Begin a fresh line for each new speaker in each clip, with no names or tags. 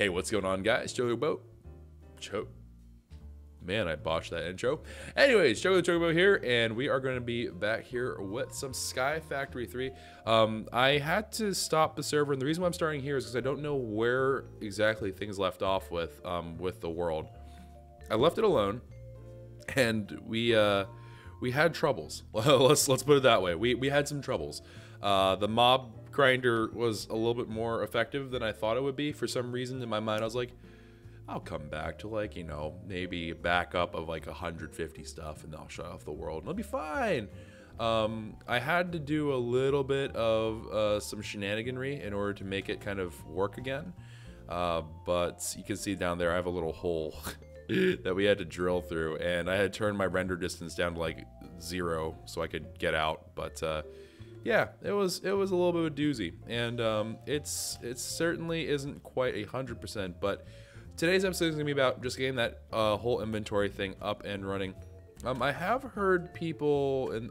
Hey, what's going on, guys? Chocobo. Man, I botched that intro. Anyways, Chocobo here, and we are going to be back here with some Sky Factory 3. I had to stop the server, and the reason why I'm starting here is because I don't know where exactly things left off with the world. I left it alone, and we had troubles. let's put it that way. We had some troubles. The mob grinder was a little bit more effective than I thought it would be. For some reason in my mind I was like, I'll come back to, like, you know, maybe a backup of like 150 stuff and I'll shut off the world and it'll be fine. I had to do a little bit of some shenaniganry in order to make it kind of work again, but you can see down there I have a little hole that we had to drill through, and I had turned my render distance down to like 0 so I could get out. But yeah, it was a little bit of a doozy, and it certainly isn't quite 100%. But today's episode is gonna be about just getting that whole inventory thing up and running. I have heard people, and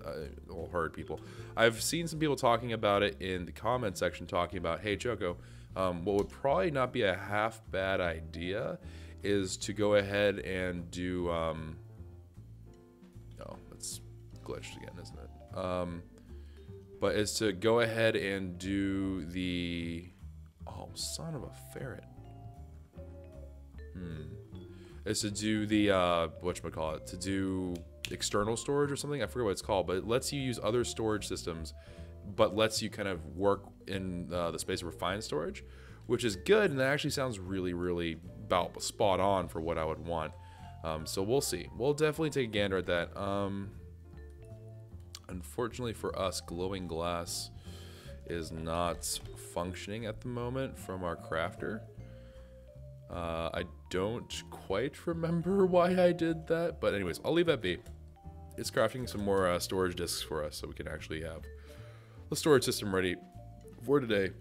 I've seen some people talking about it in the comment section, talking about, hey Choco, what would probably not be a half bad idea is to go ahead and do oh, it's glitched again, isn't it? But is to go ahead and do the, oh, son of a ferret. Is to do the whatchamacallit, to do external storage or something. I forget what it's called, but it lets you use other storage systems, but lets you kind of work in the space of refined storage, which is good, and that actually sounds really about spot on for what I would want. So we'll see. We'll definitely take a gander at that. Unfortunately for us, glowing glass is not functioning at the moment from our crafter. I don't quite remember why I did that, but anyways, I'll leave that be. It's crafting some more storage disks for us so we can actually have the storage system ready for today.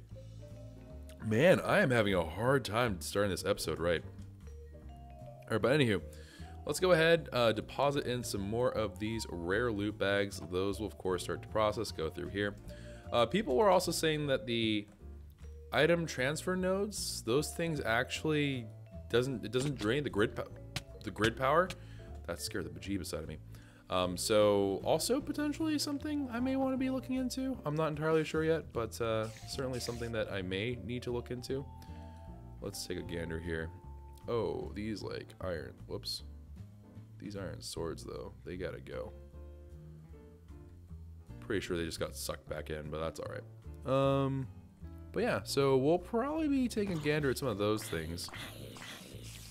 Man, I am having a hard time starting this episode right. Alright, but anywho, let's go ahead, deposit in some more of these rare loot bags. Those will of course start to process, go through here. People were also saying that the item transfer nodes, those things actually doesn't drain the grid power. That scared the bejeebus out of me. So also potentially something I may want to be looking into. I'm not entirely sure yet, but certainly something that I may need to look into. Let's take a gander here. Oh, these like iron, whoops. These iron swords though, they gotta go. Pretty sure they just got sucked back in, but that's alright. But yeah, so we'll probably be taking a gander at some of those things.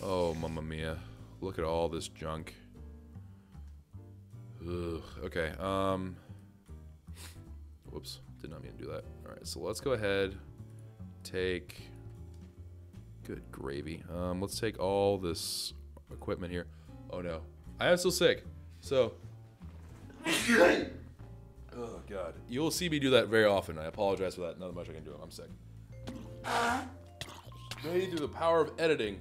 Oh, mamma mia. Look at all this junk. Ugh, okay, whoops, did not mean to do that. Alright, so let's go ahead, take, good gravy. Let's take all this equipment here. Oh no, I am still sick, so, oh god. You'll see me do that very often. I apologize for that, not much I can do, I'm sick. Maybe through the power of editing,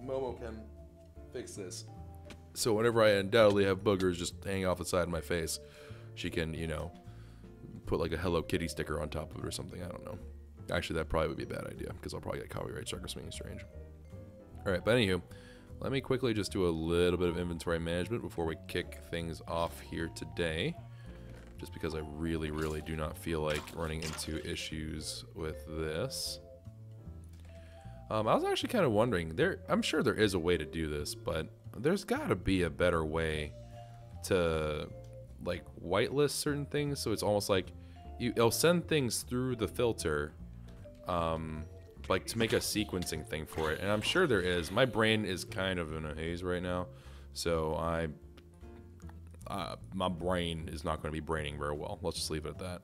Momo can fix this. So whenever I undoubtedly have boogers just hanging off the side of my face, she can, you know, put like a Hello Kitty sticker on top of it or something. I don't know. Actually, that probably would be a bad idea because I'll probably get copyright struck or something strange. Alright, but anywho, let me quickly just do a little bit of inventory management before we kick things off here today. Just because I really do not feel like running into issues with this. I was actually kind of wondering, I'm sure there is a way to do this, but there's got to be a better way to like whitelist certain things, so it's almost like it'll send things through the filter, like to make a sequencing thing for it, and I'm sure there is. My brain is kind of in a haze right now, so my brain is not going to be braining very well. Let's just leave it at that.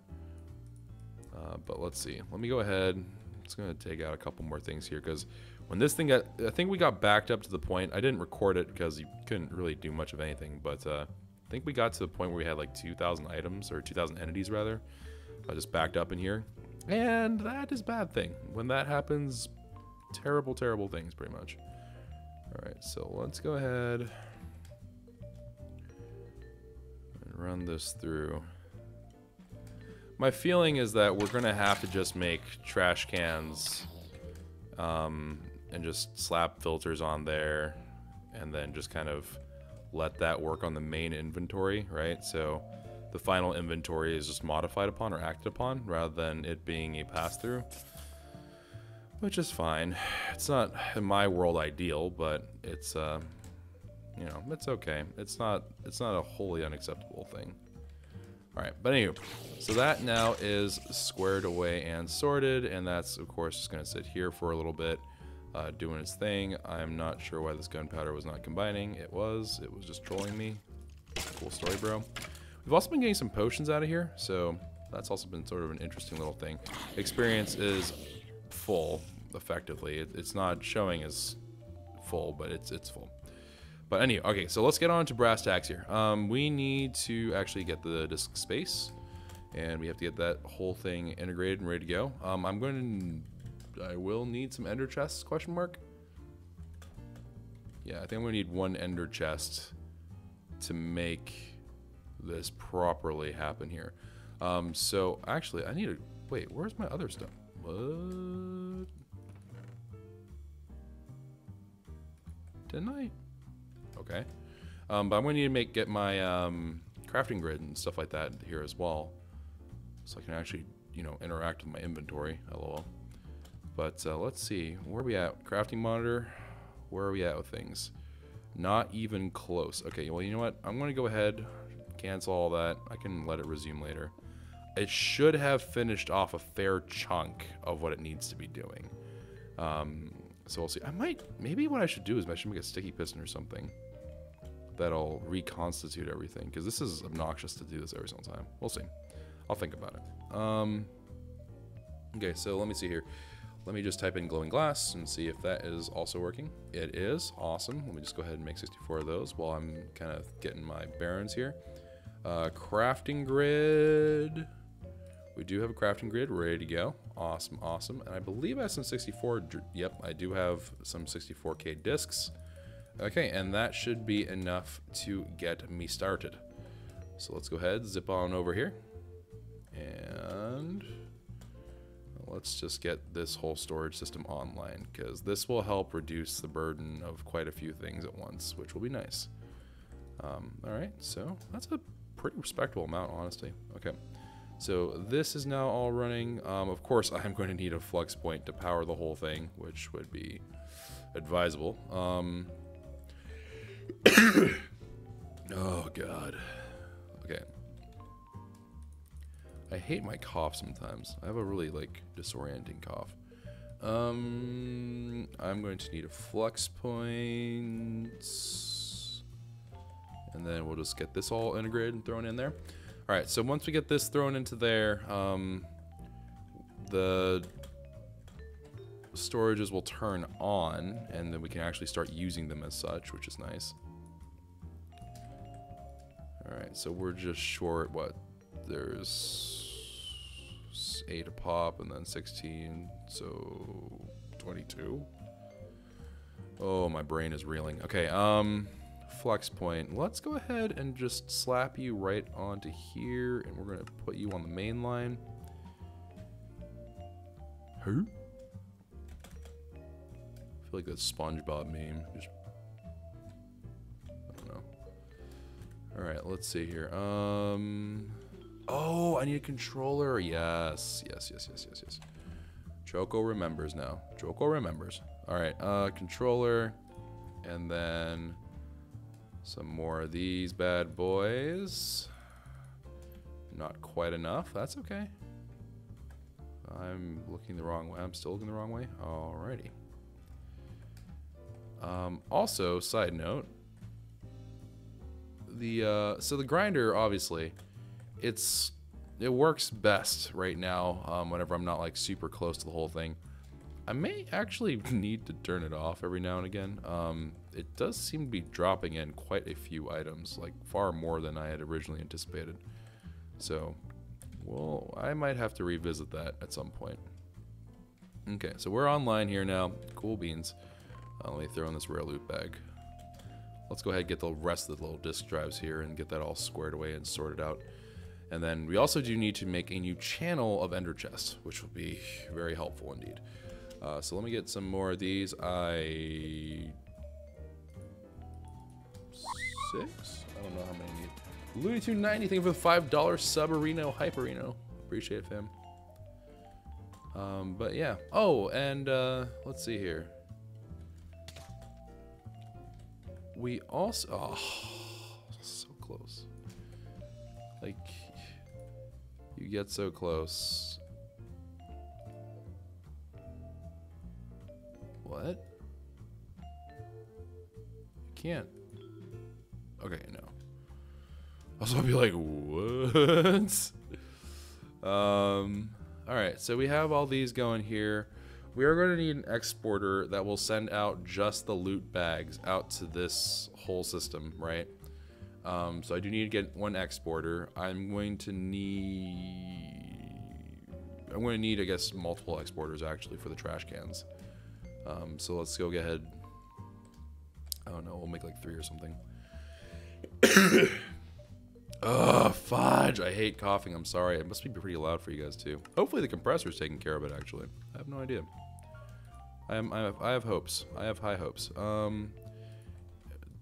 But let's see. Let me go ahead. I'm just going to take out a couple more things here, because when this thing got, I think we got backed up to the point, I didn't record it because you couldn't really do much of anything, but I think we got to the point where we had like 2,000 items, or 2,000 entities rather, just backed up in here, and that is a bad thing. When that happens, terrible things pretty much. Alright, so let's go ahead and run this through. My feeling is that we're going to have to just make trash cans and just slap filters on there, and then just kind of let that work on the main inventory, right? So the final inventory is just modified upon or acted upon rather than it being a pass-through, which is fine. It's not in my world ideal, but it's you know, it's okay. It's not a wholly unacceptable thing. All right, but anyway, so that now is squared away and sorted, and that's of course just going to sit here for a little bit, doing its thing. I'm not sure why this gunpowder was not combining. It was just trolling me. Cool story, bro. We've also been getting some potions out of here, so that's also been sort of an interesting little thing. Experience is full, effectively. It's not showing as full, but it's full. But anyway, okay, so let's get on to brass tacks here. We need to actually get the disk space, and we have to get that whole thing integrated and ready to go. I will need some ender chests, question mark? Yeah, I think I'm gonna need one ender chest to make this properly happen here. So actually, I need to, wait, where's my other stuff? What? Didn't I? Okay, but I'm going to need to get my crafting grid and stuff like that here as well, so I can actually, you know, interact with my inventory. LOL. But let's see, where are we at? Crafting monitor. Where are we at with things? Not even close. Okay, well, you know what? I'm going to go ahead, cancel all that. I can let it resume later. It should have finished off a fair chunk of what it needs to be doing. So we'll see. Maybe what I should do is I should make a sticky piston or something that'll reconstitute everything, because this is obnoxious to do this every single time. We'll see. I'll think about it. Okay, so let me see here. Let me just type in glowing glass and see if that is also working. It is. Awesome. Let me just go ahead and make 64 of those while I'm kind of getting my bearings here. Crafting grid. We do have a crafting grid ready to go. Awesome, awesome. And I believe I have some 64. Yep, I do have some 64K discs. Okay, and that should be enough to get me started. So let's go ahead, zip on over here. And let's just get this whole storage system online, because this will help reduce the burden of quite a few things at once, which will be nice. All right, so that's a pretty respectable amount, honestly. Okay. So this is now all running. Of course, I'm going to need a flux point to power the whole thing, which would be advisable. Oh, God. Okay. I hate my cough sometimes. I have a really, like, disorienting cough. I'm going to need a flux point. And then we'll just get this all integrated and thrown in there. Alright, so once we get this thrown into there, the storages will turn on, and then we can actually start using them as such, which is nice. Alright, so we're just short, what? There's 8 a pop, and then 16, so 22. Oh, my brain is reeling. Okay, flux point. Let's go ahead and just slap you right onto here, and we're gonna put you on the main line. Who? I feel like that SpongeBob meme. Just, I don't know. All right, let's see here. Oh, I need a controller. Yes. Choco remembers now. Choco remembers. All right, controller, and then some more of these bad boys. Not quite enough. That's okay. I'm looking the wrong way. I'm still looking the wrong way. Alrighty. Also, side note, so the grinder, obviously, it works best right now whenever I'm not like super close to the whole thing. I may actually need to turn it off every now and again. It does seem to be dropping in quite a few items, like far more than I had originally anticipated. So, well, I might have to revisit that at some point. Okay, so we're online here now. Cool beans. Let me throw in this rare loot bag. Let's go ahead and get the rest of the little disk drives here and get that all squared away and sorted out. And then we also do need to make a new channel of ender chests, which will be very helpful indeed. So let me get some more of these. 6? I don't know how many I need. Looney Tune 90, thank you for the $5 Subarino Hyperino. Appreciate it, fam. But yeah. Oh, and let's see here. We also... Oh, so close. Like, you get so close. What? You can't. Okay, no. Also, I'll be like, what? Alright, so we have all these going here. We are going to need an exporter that will send out just the loot bags out to this whole system, right? So I do need to get one exporter. I'm going to need, I guess, multiple exporters actually for the trash cans. So let's go ahead. I don't know, we'll make like 3 or something. Ugh, fudge. I hate coughing. I'm sorry. It must be pretty loud for you guys too. Hopefully the compressor's taking care of it actually. I have no idea. I have hopes. I have high hopes.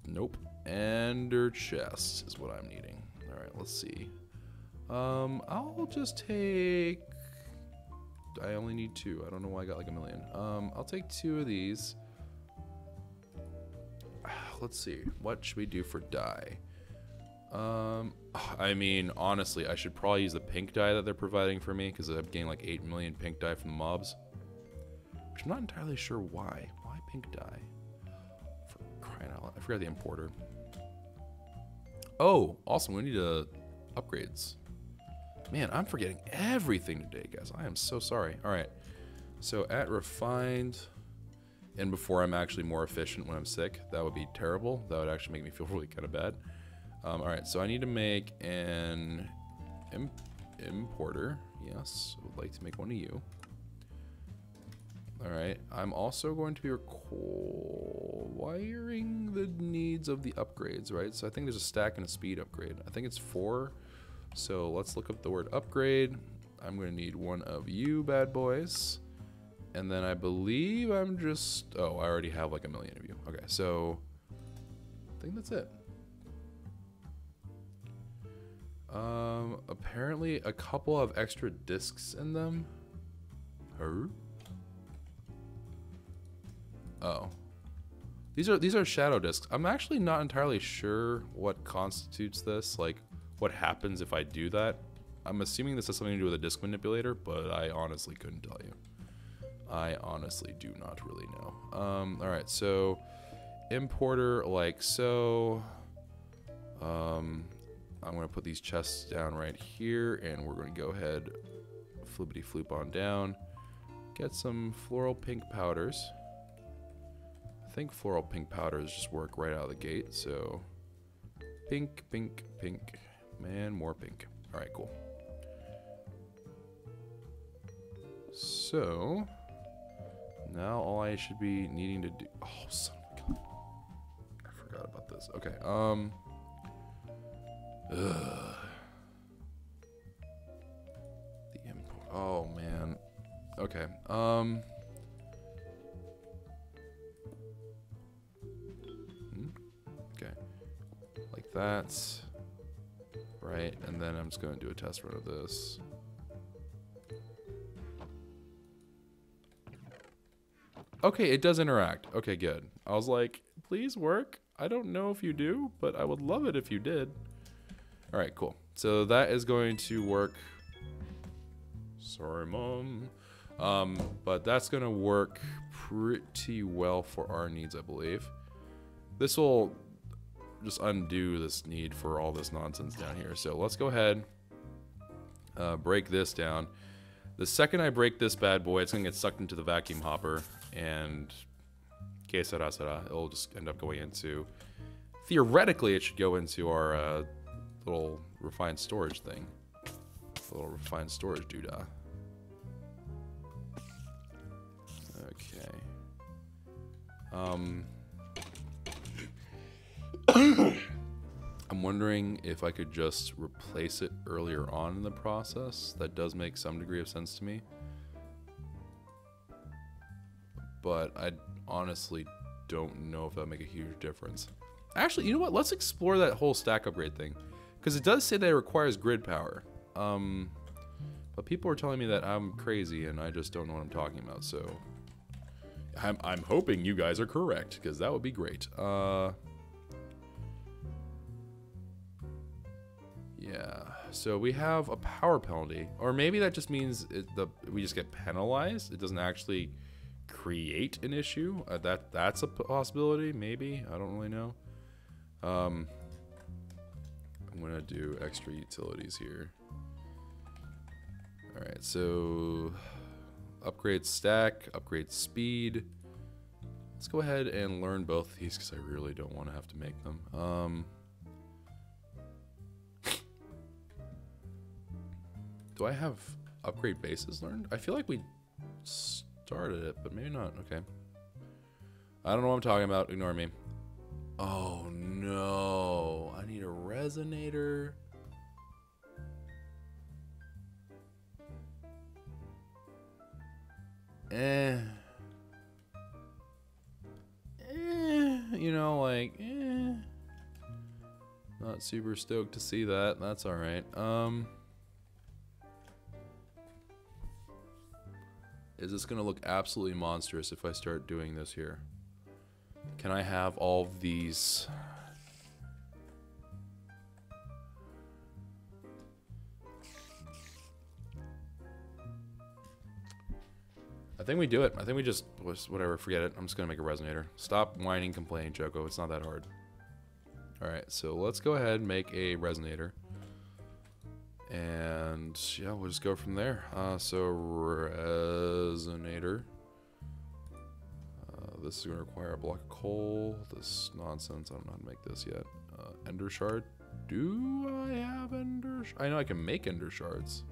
Nope. Ender chest is what I'm needing. Alright, let's see. I'll just take... I only need 2. I don't know why I got like a million. I'll take 2 of these. Let's see. What should we do for dye? I mean, honestly, I should probably use the pink dye that they're providing for me because I'm getting like 8 million pink dye from the mobs. Which I'm not entirely sure why. Why pink dye? For crying out loud. I forgot the importer. Oh, awesome. We need upgrades. Man, I'm forgetting everything today, guys. I am so sorry. All right. So at refined, and before I'm actually more efficient when I'm sick, that would be terrible. That would actually make me feel really kind of bad. All right, so I need to make an importer. Yes, I would like to make one of you. All right, I'm also going to be requiring the needs of the upgrades, right? So I think there's a stack and a speed upgrade. I think it's 4. So let's look up the word upgrade. I'm going to need one of you bad boys. And then I believe I'm just... Oh, I already have like a million of you. Okay, so I think that's it. Apparently a couple of extra discs in them. Oh. These are shadow discs. I'm actually not entirely sure what constitutes this, like what happens if I do that. I'm assuming this has something to do with a disc manipulator, but I honestly couldn't tell you. I honestly do not really know. Alright, so importer like so. I'm going to put these chests down right here, and we're going to go ahead, flippity floop on down, get some floral pink powders. I think floral pink powders just work right out of the gate, so pink, pink, pink, man, more pink. All right, cool. So now all I should be needing to do, oh, son of a gun. I forgot about this. Okay, the import. Oh man. Okay. Okay. Like that. Right, and then I'm just going to do a test run of this. Okay, it does interact. Okay, good. I was like, please work. I don't know if you do, but I would love it if you did. All right, cool. So that is going to work. Sorry, Mom. But that's going to work pretty well for our needs, I believe. This will just undo this need for all this nonsense down here. So let's go ahead, break this down. The second I break this bad boy, it's going to get sucked into the vacuum hopper, and que sera sera, it'll just end up going into, theoretically, it should go into our little refined storage thing. Little refined storage doodah. Okay. I'm wondering if I could just replace it earlier on in the process. That does make some degree of sense to me. but I honestly don't know if that'll make a huge difference. Actually, you know what? Let's explore that whole stack upgrade thing, because it does say that it requires grid power. But people are telling me that I'm crazy and I just don't know what I'm talking about. So I'm hoping you guys are correct, because that would be great. Yeah. So we have a power penalty, or maybe that just means we just get penalized. It doesn't actually create an issue. That's a possibility. Maybe, I don't really know. I'm gonna do extra utilities here. All right, so upgrade stack, upgrade speed. Let's go ahead and learn both of these because I really don't want to have to make them. Do I have upgrade bases learned? I feel like we started it, but maybe not. Okay. I don't know what I'm talking about. Ignore me. Oh no. I need a resonator. You know, like, not super stoked to see that. That's all right. Is this gonna look absolutely monstrous if I start doing this here? Can I have all of these? I think we do it. I think we just, whatever, forget it. I'm just gonna make a resonator. Stop whining, complaining, Choco. It's not that hard. Alright, so let's go ahead and make a resonator. And yeah, we'll just go from there. So resonator. This is gonna require a block of coal. This nonsense, I don't know how to make this yet. Ender shard. Do I have ender? I know I can make ender shards.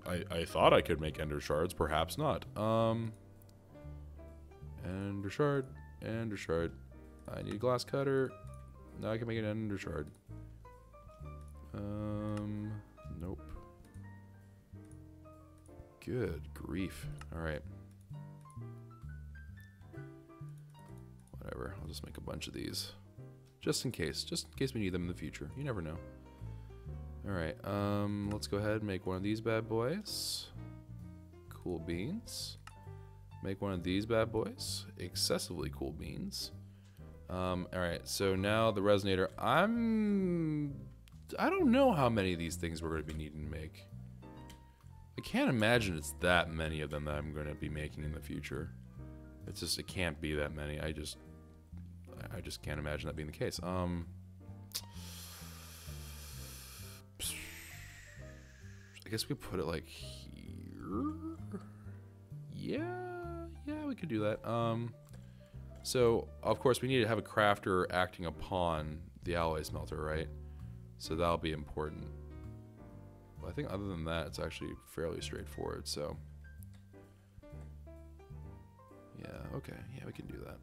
I thought I could make ender shards, perhaps not. Ender shard, ender shard. I need a glass cutter. Now I can make an ender shard. Nope. Good grief. Alright. Whatever, I'll just make a bunch of these. Just in case we need them in the future. You never know. Alright, let's go ahead and make one of these bad boys. Cool beans. Make one of these bad boys. Excessively cool beans. Alright, so now the resonator. I don't know how many of these things we're going to be needing to make. I can't imagine it's that many of them that I'm going to be making in the future. It's just, it can't be that many. I just can't imagine that being the case. I guess we put it like here. Yeah, we could do that. So of course we need to have a crafter acting upon the alloy smelter, right? So that'll be important. But I think other than that, it's actually fairly straightforward. So yeah, okay, yeah, we can do that.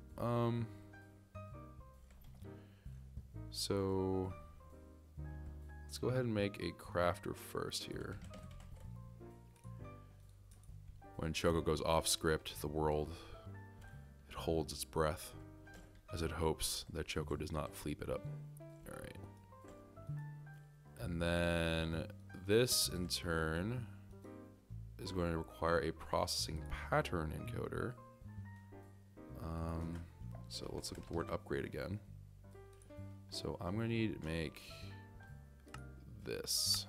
So let's go ahead and make a crafter first here. When Choco goes off script, the world, it holds its breath as it hopes that Choco does not fleep it up. Alright. And then this, in turn, is going to require a processing pattern encoder. So let's look at the word upgrade again. So I'm going to need to make this.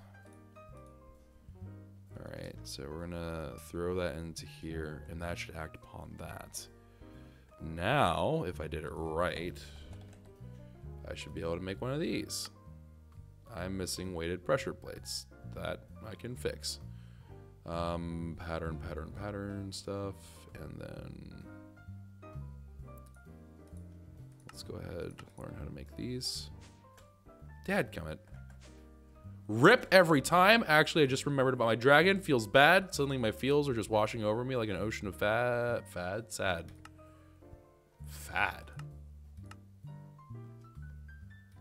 Alright, so we're gonna throw that into here, and that should act upon that. Now, if I did it right, I should be able to make one of these. I'm missing weighted pressure plates. That I can fix. Pattern stuff, and then let's go ahead and learn how to make these. Dadgummit. Rip every time. Actually, I just remembered about my dragon. Feels bad. Suddenly my feels are just washing over me like an ocean of sad. Fad.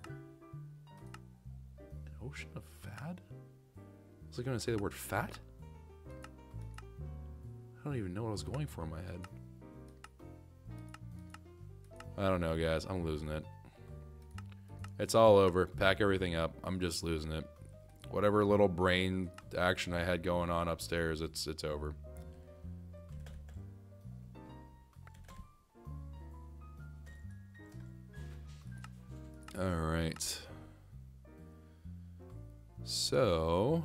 An ocean of fad? Was I going to say the word fat? don't even know what I was going for in my head. I don't know, guys. I'm losing it. It's all over. Pack everything up. I'm just losing it. Whatever little brain action I had going on upstairs, it's over. All right. So,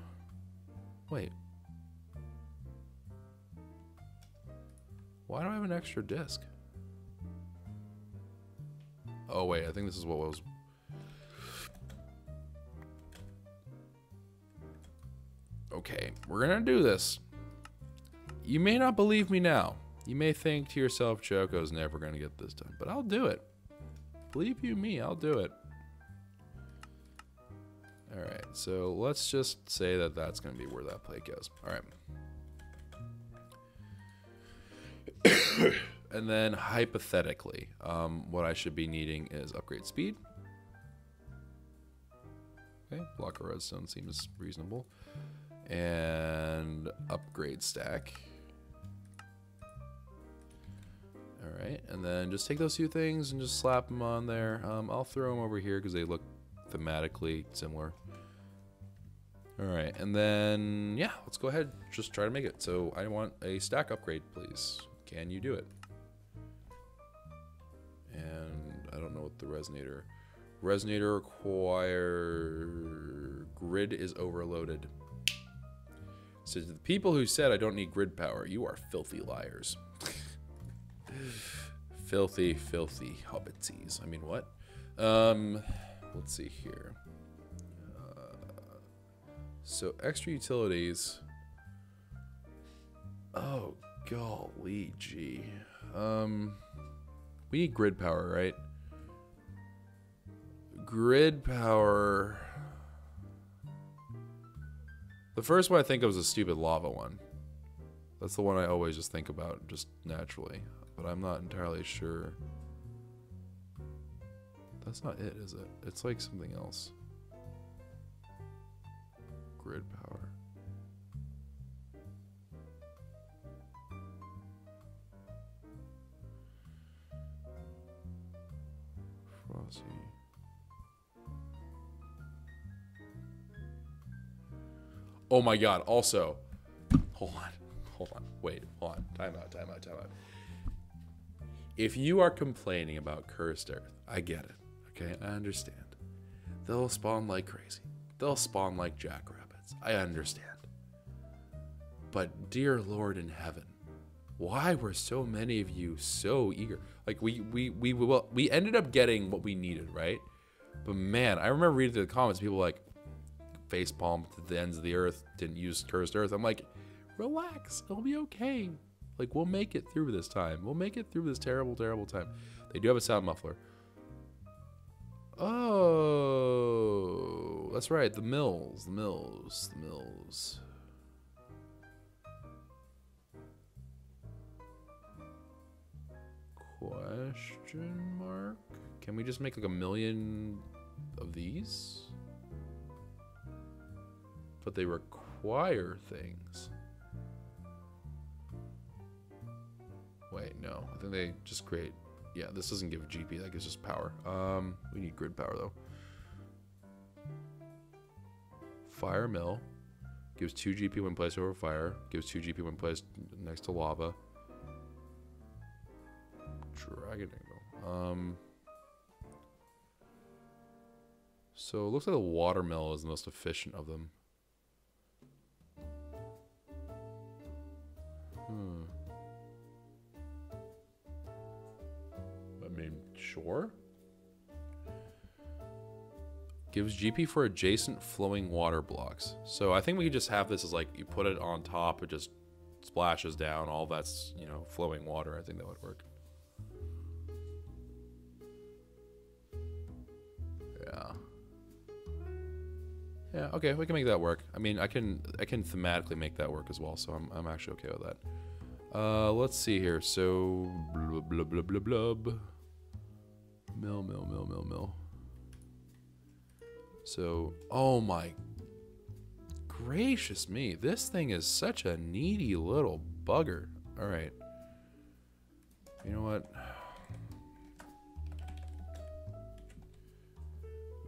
wait. Why do I have an extra disc? Oh, wait. I think this is what was... Okay, we're gonna do this. You may not believe me now. You may think to yourself, Choco's never gonna get this done, but I'll do it. Believe you me, I'll do it. All right, so let's just say that that's gonna be where that plate goes. All right. And then hypothetically, what I should be needing is upgrade speed. Okay, block of redstone seems reasonable. And upgrade stack. All right, and then just take those two things and just slap them on there. I'll throw them over here because they look thematically similar. All right, and then yeah, let's go ahead, just try to make it. So I want a stack upgrade, please. Can you do it? And I don't know what the resonator require. Grid is overloaded. So to the people who said I don't need grid power, you are filthy liars. Filthy, filthy hobbitsies. I mean, what? Let's see here. So extra utilities. Oh, golly gee. We need grid power, right? Grid power. The first one I think of was a stupid lava one. That's the one I always just think about, just naturally. But I'm not entirely sure. That's not it, is it? It's like something else. Grid power. Frosty. Oh my god, also. Hold on. Wait, hold on. Time out. If you are complaining about cursed earth, I get it. Okay, I understand. They'll spawn like crazy. They'll spawn like jackrabbits. I understand. But dear Lord in heaven, why were so many of you so eager? Like we ended up getting what we needed, right? But man, I remember reading the comments, people like facepalm to the ends of the earth, didn't use cursed earth. I'm like, relax, it'll be okay. Like, we'll make it through this time. We'll make it through this terrible, terrible time. They do have a sound muffler. Oh, that's right. The mills. Question mark? Can we just make like 1,000,000 of these? But they require things. Wait, no. I think they just create... Yeah, this doesn't give GP. That gives just power. We need grid power, though. Fire mill. Gives 2 GP when placed over fire. Gives 2 GP when placed next to lava. Dragon angle. So it looks like the water mill is the most efficient of them. I mean, sure. Gives GP for adjacent flowing water blocks. So I think we could just have this as like, you put it on top, it just splashes down, all that's, you know, flowing water. I think that would work. Yeah, okay, we can make that work. I mean, I can thematically make that work as well, so I'm actually okay with that. Let's see here. So blub blub blub blub blub. Mill. So, oh my gracious me, this thing is such a needy little bugger. All right. You know what?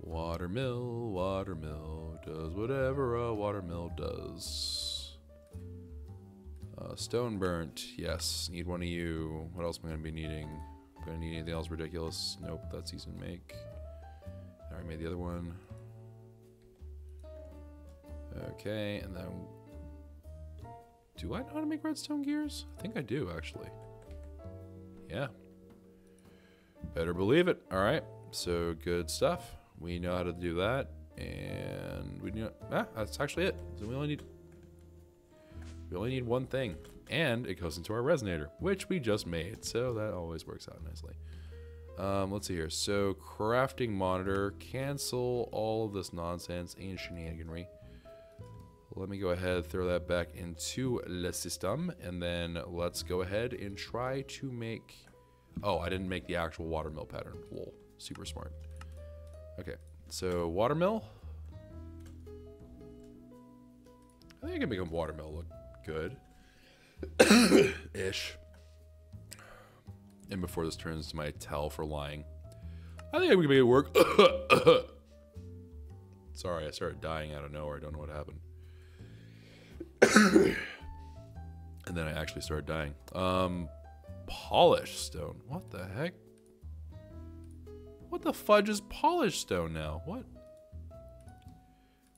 Watermill does whatever a watermill does. Stone burnt, yes. Need one of you. What else am I gonna be needing? Gonna need anything else ridiculous? Nope, that's easy to make. I already made the other one. Okay, and then do I know how to make redstone gears? I think I do, actually. Yeah. Better believe it. All right, so good stuff. We know how to do that, and we know that's actually it. So we only need one thing, and it goes into our resonator, which we just made. So that always works out nicely. Let's see here. So crafting monitor, cancel all of this nonsense and shenaniganry. Let me go ahead, throw that back into the system, and then let's go ahead and try to make... Oh, I didn't make the actual watermill pattern. Lol, super smart. Okay, so watermill. I think I can make a watermill look good. Ish. And before this turns to my tell for lying, I think we can make it work. Sorry, I started dying out of nowhere. I don't know what happened. And then I actually started dying. Polished stone. What the heck? What the fudge is polished stone now? What?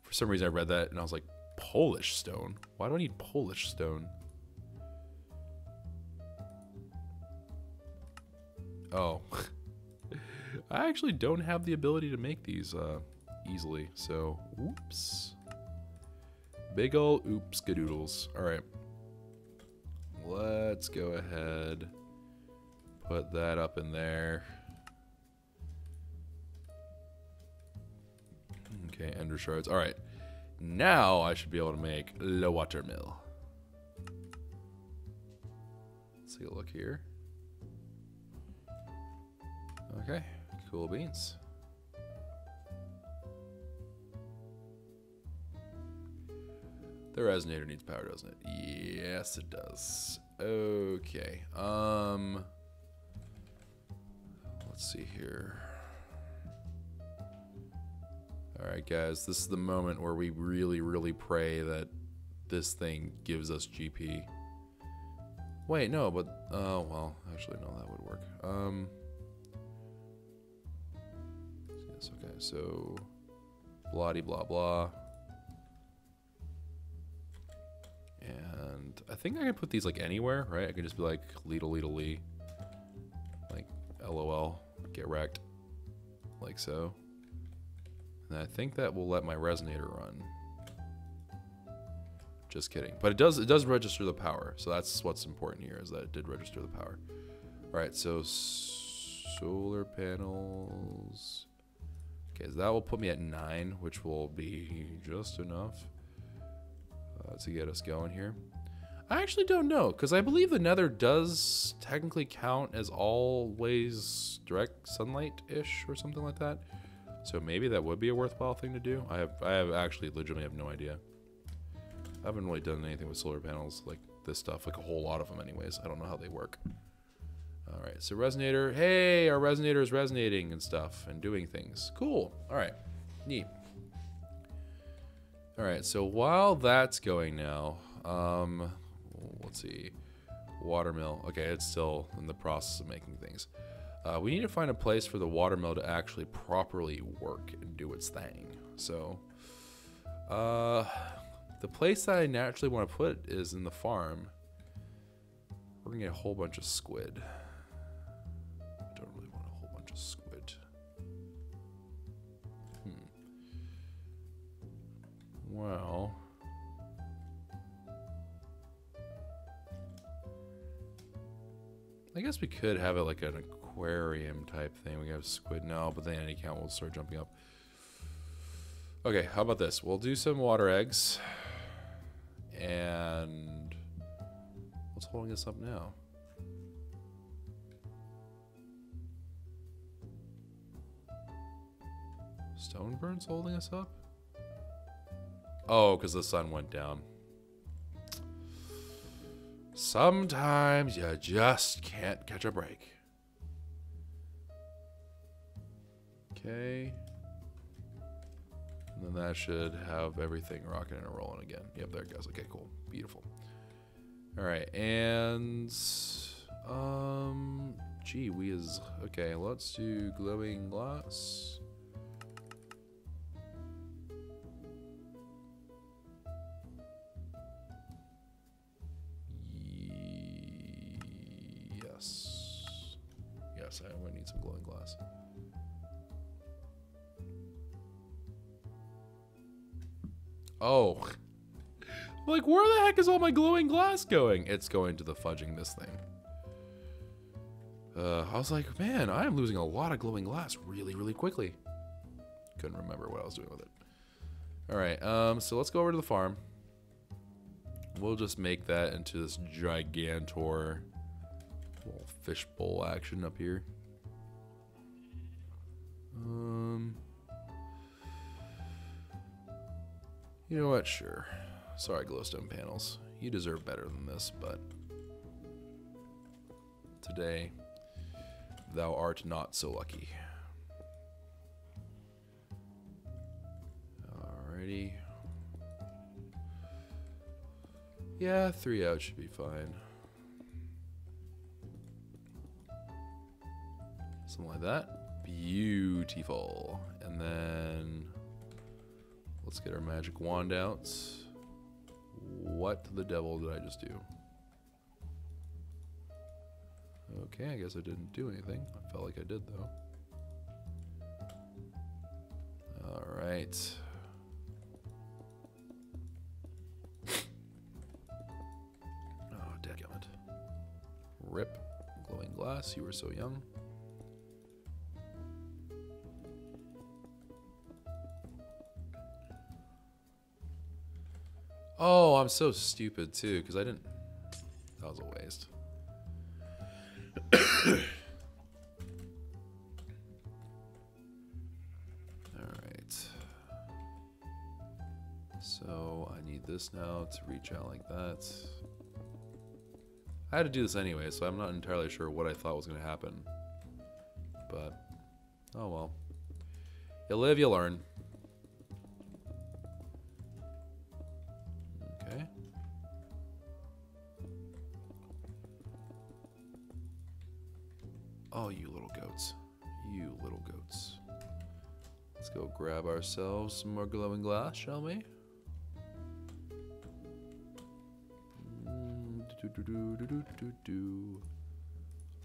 For some reason I read that and I was like, Polish stone? Why do I need Polish stone? Oh. I actually don't have the ability to make these easily, so oops. Big ol' oops skadoodles. Alright. Let's go ahead. Put that up in there. Okay, ender shards. Alright. Now I should be able to make the watermill. Let's take a look here. Okay, cool beans. The resonator needs power, doesn't it? Yes, it does. Okay. Let's see here. Alright, guys. This is the moment where we really, really pray that this thing gives us GP. Wait, no, but... Oh, well, actually, no, that would work. Yes, okay, so... Blah-de-blah-blah. And I think I can put these like anywhere, right? I can just be like lee. Like LOL, get wrecked. Like so. And I think that will let my resonator run. Just kidding. But it does register the power. So that's what's important here, is that it did register the power. Alright, so solar panels. Okay, so that will put me at 9, which will be just enough. To get us going here. I actually don't know, because I believe the nether does technically count as always direct sunlight-ish or something like that. So maybe that would be a worthwhile thing to do. I have actually legitimately have no idea. I haven't really done anything with solar panels like this stuff, like a whole lot of them anyways. I don't know how they work. Alright, so resonator. Hey, our resonator is resonating and stuff and doing things. Cool. Alright, neat. Alright, so while that's going now, let's see, watermill. Okay, it's still in the process of making things. We need to find a place for the watermill to actually properly work and do its thing. So, the place that I naturally want to put it is in the farm. We're gonna get a whole bunch of squid. I don't really want a whole bunch of squid. Well, I guess we could have it like an aquarium type thing. We have squid now, but then any count will start jumping up. Okay, how about this? We'll do some water eggs. And what's holding us up now? Stoneburn's holding us up? Oh, because the sun went down. Sometimes you just can't catch a break. Okay. And then that should have everything rocking and rolling again. Yep, there it goes. Okay, cool. Beautiful. All right, and gee whiz. Okay, let's do glowing glass. Yes, I'm gonna need some glowing glass. Oh. Like, where the heck is all my glowing glass going? It's going to the fudging this thing. I was like, man, I am losing a lot of glowing glass really, really quickly. Couldn't remember what I was doing with it. All right, so let's go over to the farm. We'll just make that into this gigantor little fishbowl action up here. You know what? Sure. Sorry, glowstone panels. You deserve better than this, but today thou art not so lucky. Alrighty. Yeah, 3 out should be fine. Something like that. Beautiful. And then let's get our magic wand out. What the devil did I just do? Okay, I guess I didn't do anything. I felt like I did, though. Alright. Oh, dadgummit. Rip. Glowing glass, you were so young. Oh, I'm so stupid too, because I didn't. That was a waste. Alright. So I need this now to reach out like that. I had to do this anyway, so I'm not entirely sure what I thought was going to happen. But, oh well. You live, you learn. Okay. Oh, you little goats. You little goats. Let's go grab ourselves some more glowing glass, shall we?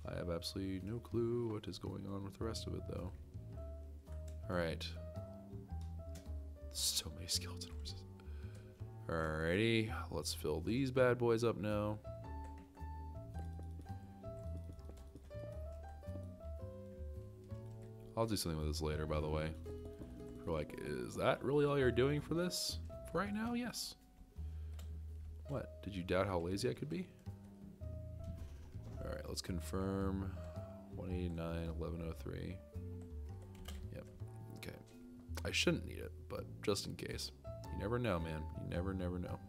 I have absolutely no clue what is going on with the rest of it, though. Alright. So many skeleton horses. Alrighty, let's fill these bad boys up now. I'll do something with this later, by the way. We're like, is that really all you're doing for this? For right now, yes. What? Did you doubt how lazy I could be? Alright, let's confirm 189.1103. Yep. Okay. I shouldn't need it, but just in case. You never know, man. You never know.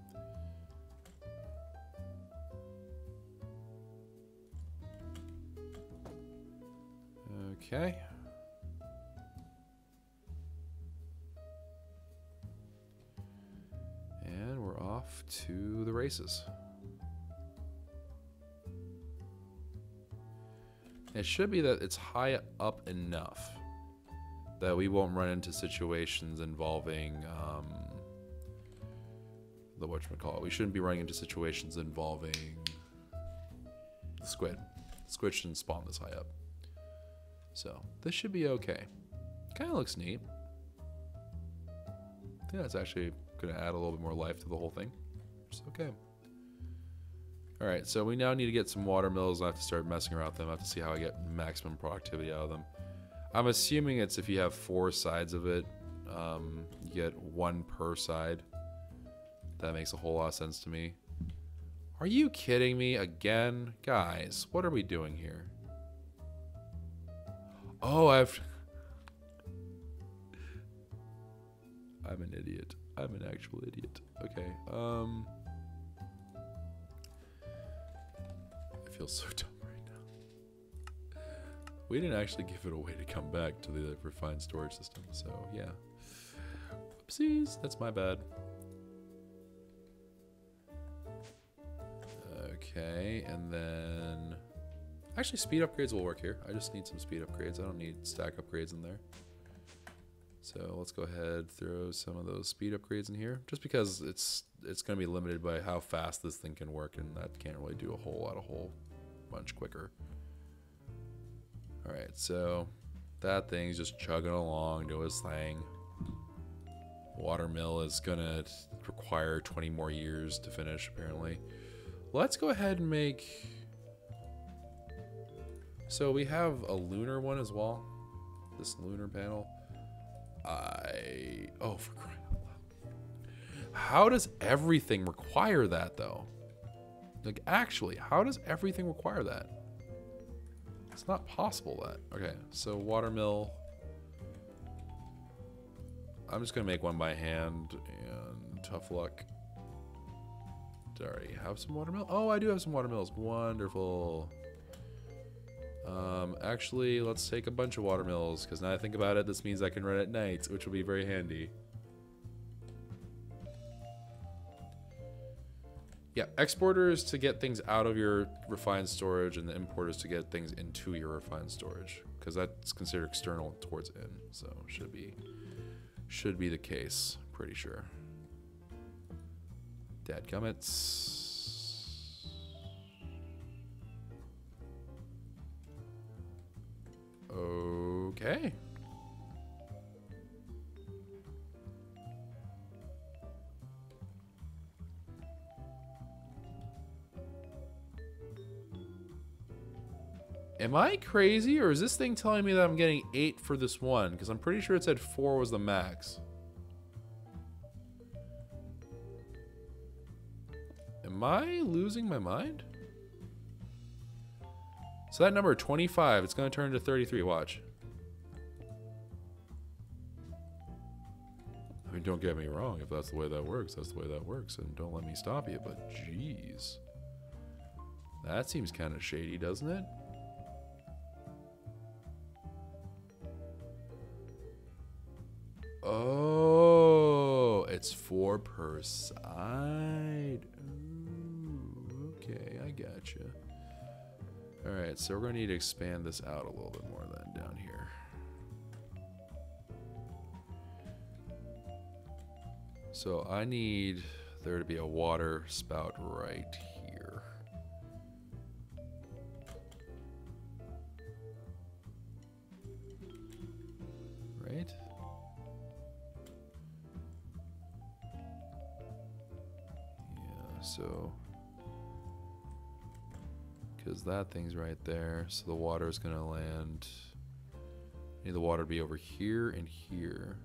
Okay. And we're off to the races. It should be that it's high up enough that we won't run into situations involving the whatchamacallit. We shouldn't be running into situations involving the squid. The squid shouldn't spawn this high up. So this should be okay. Kind of looks neat. I think that's actually going to add a little bit more life to the whole thing. It's okay. Alright, so we now need to get some watermills. I have to start messing around with them. I have to see how I get maximum productivity out of them. I'm assuming it's if you have 4 sides of it, you get 1 per side. That makes a whole lot of sense to me. Are you kidding me again? Guys, what are we doing here? Oh, I'm an idiot. I'm an actual idiot. Okay, feel so dumb right now. We didn't actually give it a way to come back to the refined storage system, so yeah. Oopsies, that's my bad. Okay, and then... Actually, speed upgrades will work here. I just need some speed upgrades. I don't need stack upgrades in there. So let's go ahead, throw some of those speed upgrades in here. Just because it's going to be limited by how fast this thing can work, and that can't really do a whole bunch quicker. Alright, so that thing's just chugging along, doing its thing. Watermill is going to require 20 more years to finish, apparently. Let's go ahead and make... So we have a lunar one as well. This lunar panel. Oh, for crying out loud. How does everything require that, though? Like, actually, how does everything require that? It's not possible that. Okay, so watermill. I'm just going to make one by hand, and tough luck. Do I already have some watermill? Oh, I do have some watermills. Wonderful. Actually, let's take a bunch of watermills, because now I think about it, this means I can run at night, which will be very handy. Yeah, exporters to get things out of your refined storage, and the importers to get things into your refined storage, because that's considered external towards in, so should be the case, pretty sure. Dadgummits. Okay. Am I crazy, or is this thing telling me that I'm getting 8 for this one? Because I'm pretty sure it said 4 was the max. Am I losing my mind? So that number, 25, it's going to turn into 33, watch. I mean, don't get me wrong, if that's the way that works, that's the way that works, and don't let me stop you, but jeez. That seems kind of shady, doesn't it? Oh, it's 4 per side. Ooh, okay, I gotcha. Alright, so we're going to need to expand this out a little bit more then down here. So I need there to be a water spout right here. Right? Yeah, so... because that thing's right there, so the water is going to land. I need the water to be over here and here.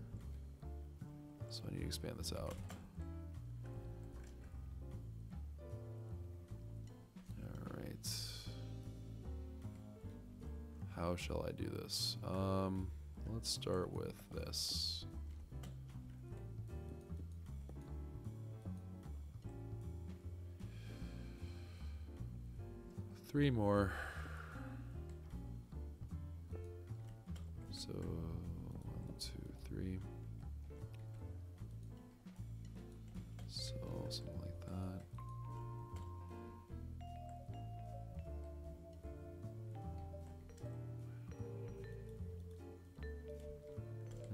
So I need to expand this out. Alright. How shall I do this? Let's start with this. Three more. So 1, 2, 3. So something like that.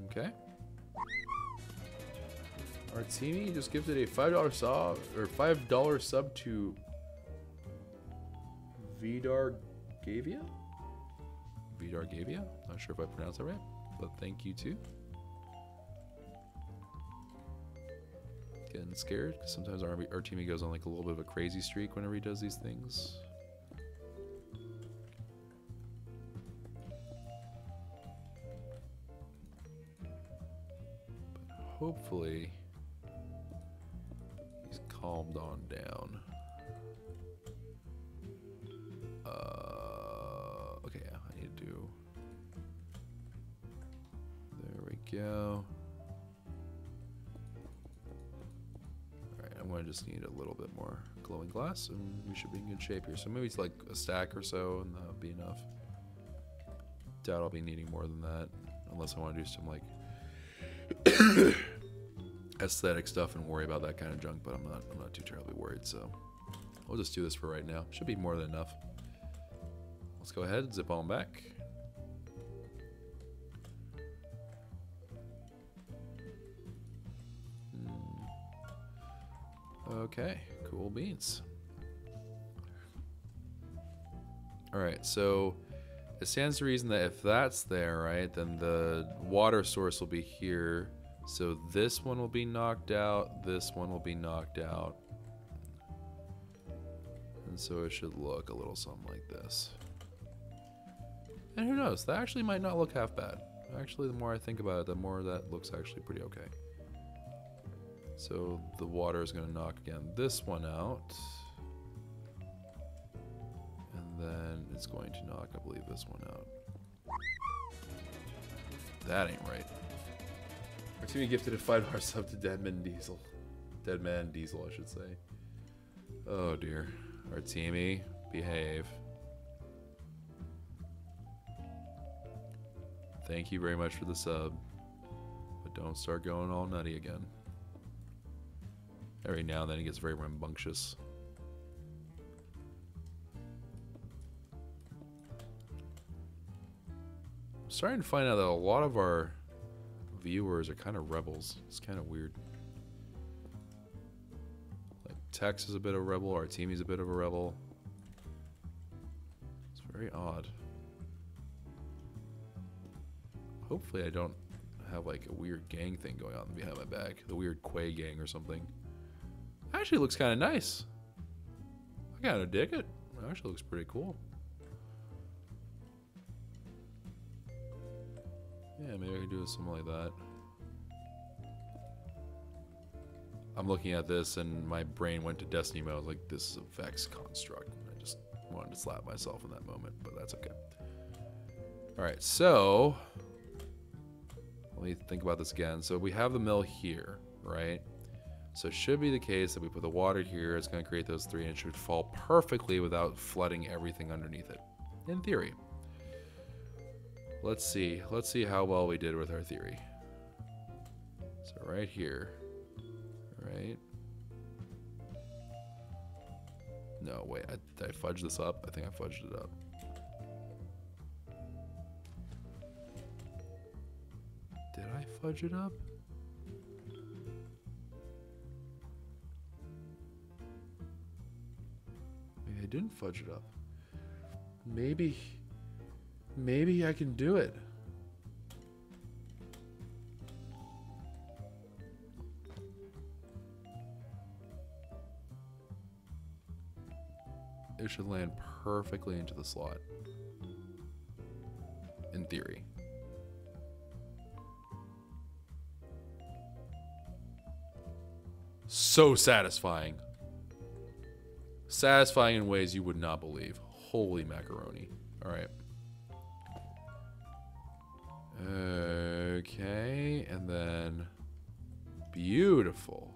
Okay. Artemi just gifted a $5 sub or $5 sub to Vidar Gavia? Vidar Gavia? Not sure if I pronounced that right, but thank you too. Getting scared because sometimes our team goes on like a little bit of a crazy streak whenever he does these things. But hopefully he's calmed on down. Okay, yeah, I need to do. There we go. Alright, I'm going I just need a little bit more glowing glass, and we should be in good shape here. So maybe it's like a stack or so, and that'll be enough. Doubt I'll be needing more than that, unless I want to do some like aesthetic stuff and worry about that kind of junk. But I'm not too terribly worried. So we'll just do this for right now. Should be more than enough. Let's go ahead, zip on back. Okay, cool beans. Alright, so it stands to reason that if that's there, right, then the water source will be here. So this one will be knocked out, this one will be knocked out. And so it should look a little something like this. And who knows, that actually might not look half bad. Actually, the more I think about it, the more that looks actually pretty okay. So the water is going to knock again this one out. And then it's going to knock, I believe, this one out. That ain't right. Our team gifted a $5 sub to Deadman Diesel. Deadman Diesel, I should say. Oh dear. Our teamie, behave. Thank you very much for the sub. But don't start going all nutty again. Every now and then he gets very rambunctious. I'm starting to find out that a lot of our viewers are kind of rebels. It's kind of weird. Like Tex is a bit of a rebel, our teamie's a bit of a rebel. It's very odd. Hopefully I don't have like a weird gang thing going on behind my back. The weird Quay gang or something. Actually looks kind of nice. I kind of dig it. It actually looks pretty cool. Yeah, maybe I could do something like that. I'm looking at this and my brain went to Destiny mode. I was like, this is a Vex construct. I just wanted to slap myself in that moment, but that's okay. Alright, so let me think about this again. So we have the mill here, right? So it should be the case that we put the water here. It's going to create those three and it should fall perfectly without flooding everything underneath it. In theory. Let's see. Let's see how well we did with our theory. So right here. Right? No, wait. Did I fudge this up? I think I fudged it up. Did I fudge it up? Maybe I didn't fudge it up. Maybe I can do it. It should land perfectly into the slot. In theory. So satisfying. Satisfying in ways you would not believe. Holy macaroni. Alright. Okay, and then beautiful.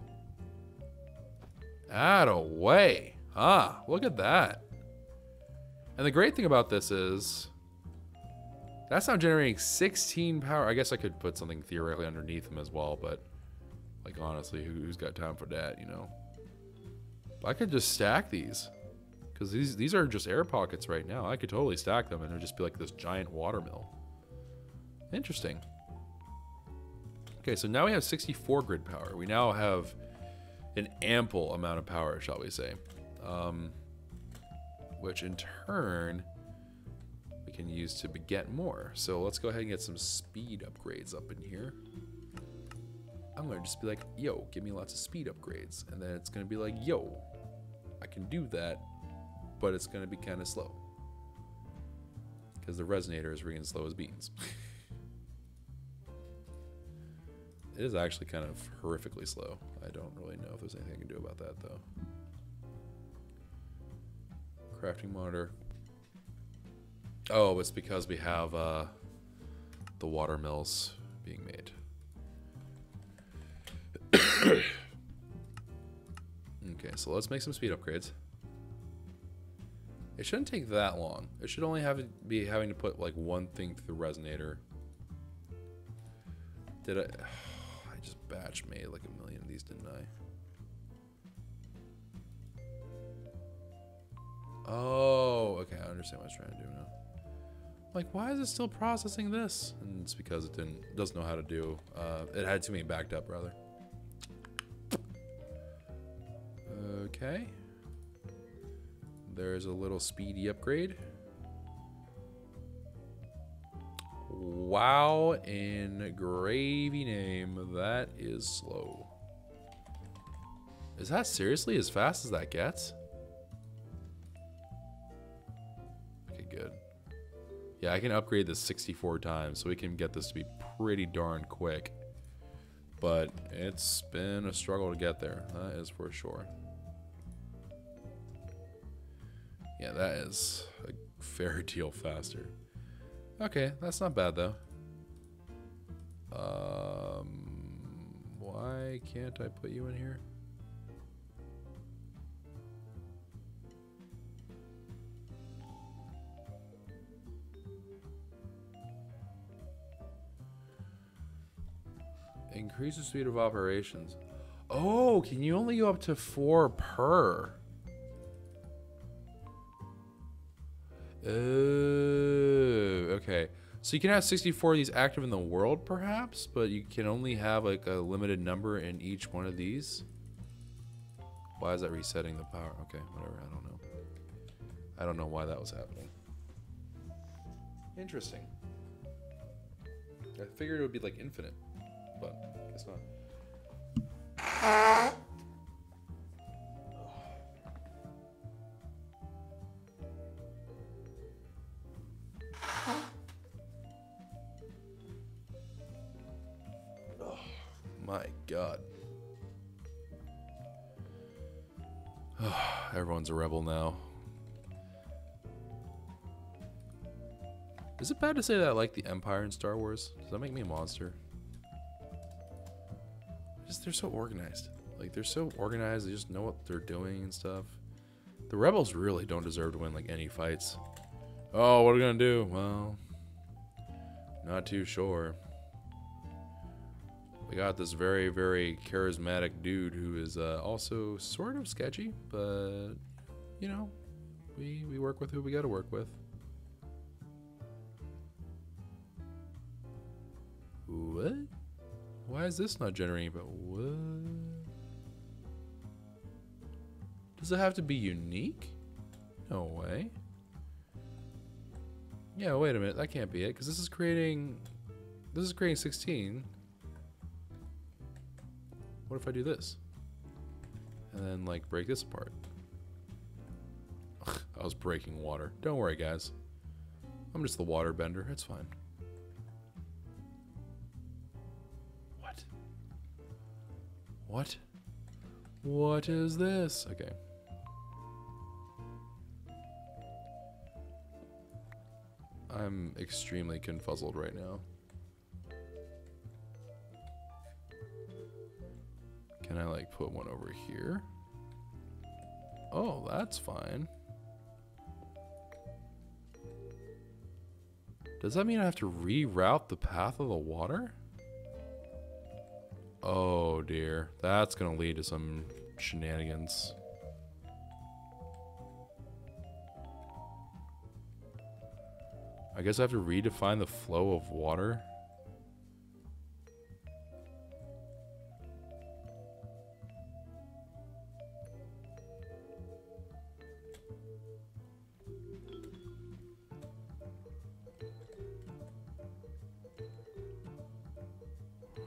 Attaway. Ah, look at that. And the great thing about this is that's now generating 16 power. I guess I could put something theoretically underneath them as well, but like honestly, who's got time for that, you know? But I could just stack these because these are just air pockets right now. I could totally stack them and it would just be like this giant watermill. Interesting. Okay, so now we have 64 grid power. We now have an ample amount of power, shall we say. Which in turn, we can use to beget more. So let's go ahead and get some speed upgrades up in here. I'm going to just be like, yo, give me lots of speed upgrades. And then it's going to be like, yo, I can do that, but it's going to be kind of slow. Because the resonator is ringing slow as beans. It is actually kind of horrifically slow. I don't really know if there's anything I can do about that, though. Crafting monitor. Oh, it's because we have the water mills being made. so let's make some speed upgrades. It shouldn't take that long. It should only be having to put like one thing through the resonator. Did I? I just batch made like a million of these, didn't I? Oh, okay. I understand what I was trying to do now. Like, why is it still processing this? And it's because it doesn't know how to do. It had too many backed up, rather. Okay. There's a little speedy upgrade. Wow, in gravy name, that is slow. Is that seriously as fast as that gets? Okay, good. Yeah, I can upgrade this 64 times, so we can get this to be pretty darn quick. But it's been a struggle to get there, that is for sure. Yeah, that is a fair deal faster. Okay, that's not bad though. Why can't I put you in here? Increase the speed of operations. Oh, can you only go up to 4 per? Oh, okay. So you can have 64 of these active in the world, perhaps, but you can only have like a limited number in each one of these. Why is that resetting the power? Okay, whatever. I don't know. I don't know why that was happening. Interesting. I figured it would be like infinite, but I guess not. My God. Everyone's a rebel now. Is it bad to say that I like the Empire in Star Wars? Does that make me a monster? They're so organized. Like, they're so organized, they just know what they're doing and stuff. The rebels really don't deserve to win, like, any fights. Oh, what are we gonna do? Well, not too sure. We got this very, very charismatic dude who is also sort of sketchy, but, you know, we work with who we gotta work with. What? Why is this not generating? But what? Does it have to be unique? No way. Yeah, wait a minute. That can't be it, because this is creating 16. What if I do this? And then, like, break this apart. I was breaking water. Don't worry, guys. I'm just the water bender. It's fine. What? What? What is this? Okay. I'm extremely confuzzled right now. Can I, like, put one over here? Oh, that's fine. Does that mean I have to reroute the path of the water? Oh, dear. That's gonna lead to some shenanigans. I guess I have to redefine the flow of water.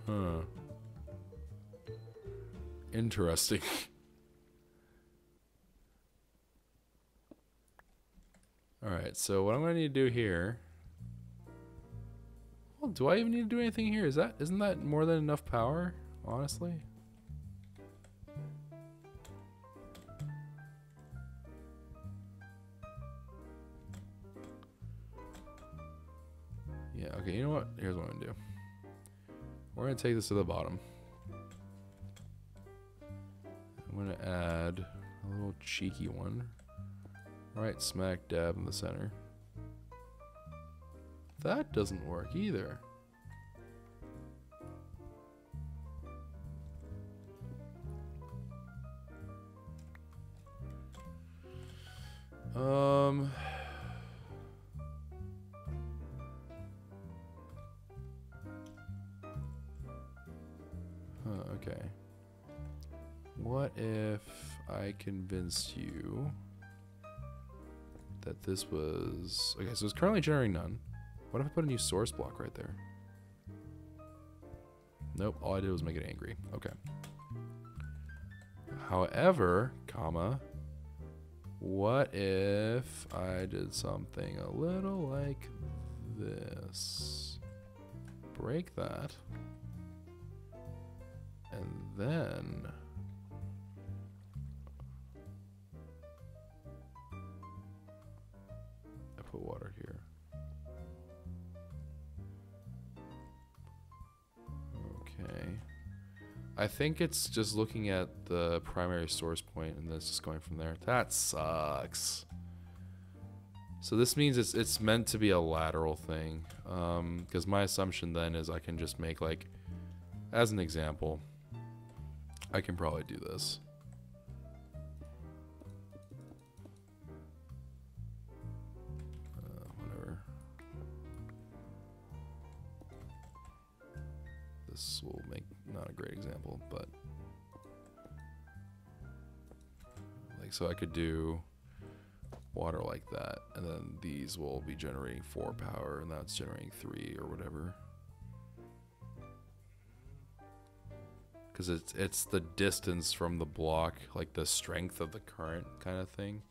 Huh. Interesting. Alright, so what I'm gonna need to do here. Well, do I even need to do anything here? Isn't that more than enough power, honestly? Yeah, okay, you know what? Here's what I'm gonna do. We're gonna take this to the bottom. I'm gonna add cheeky one. Right smack dab in the center. That doesn't work either. Okay. What if I convinced you that this was... Okay, so it's currently generating none. What if I put a new source block right there? Nope, all I did was make it angry. Okay. However, comma, what if I did something a little like this? Break that. And then... I put water here. Okay. I think it's just looking at the primary source point and then it's just going from there. That sucks. So this means it's meant to be a lateral thing. Because my assumption then is I can just make, like, as an example, I can probably do this. Whatever. This will make not a great example, but like, so I could do water like that, and then these will be generating 4 power, and that's generating 3 or whatever. Because it's the distance from the block, like the strength of the current kind of thing.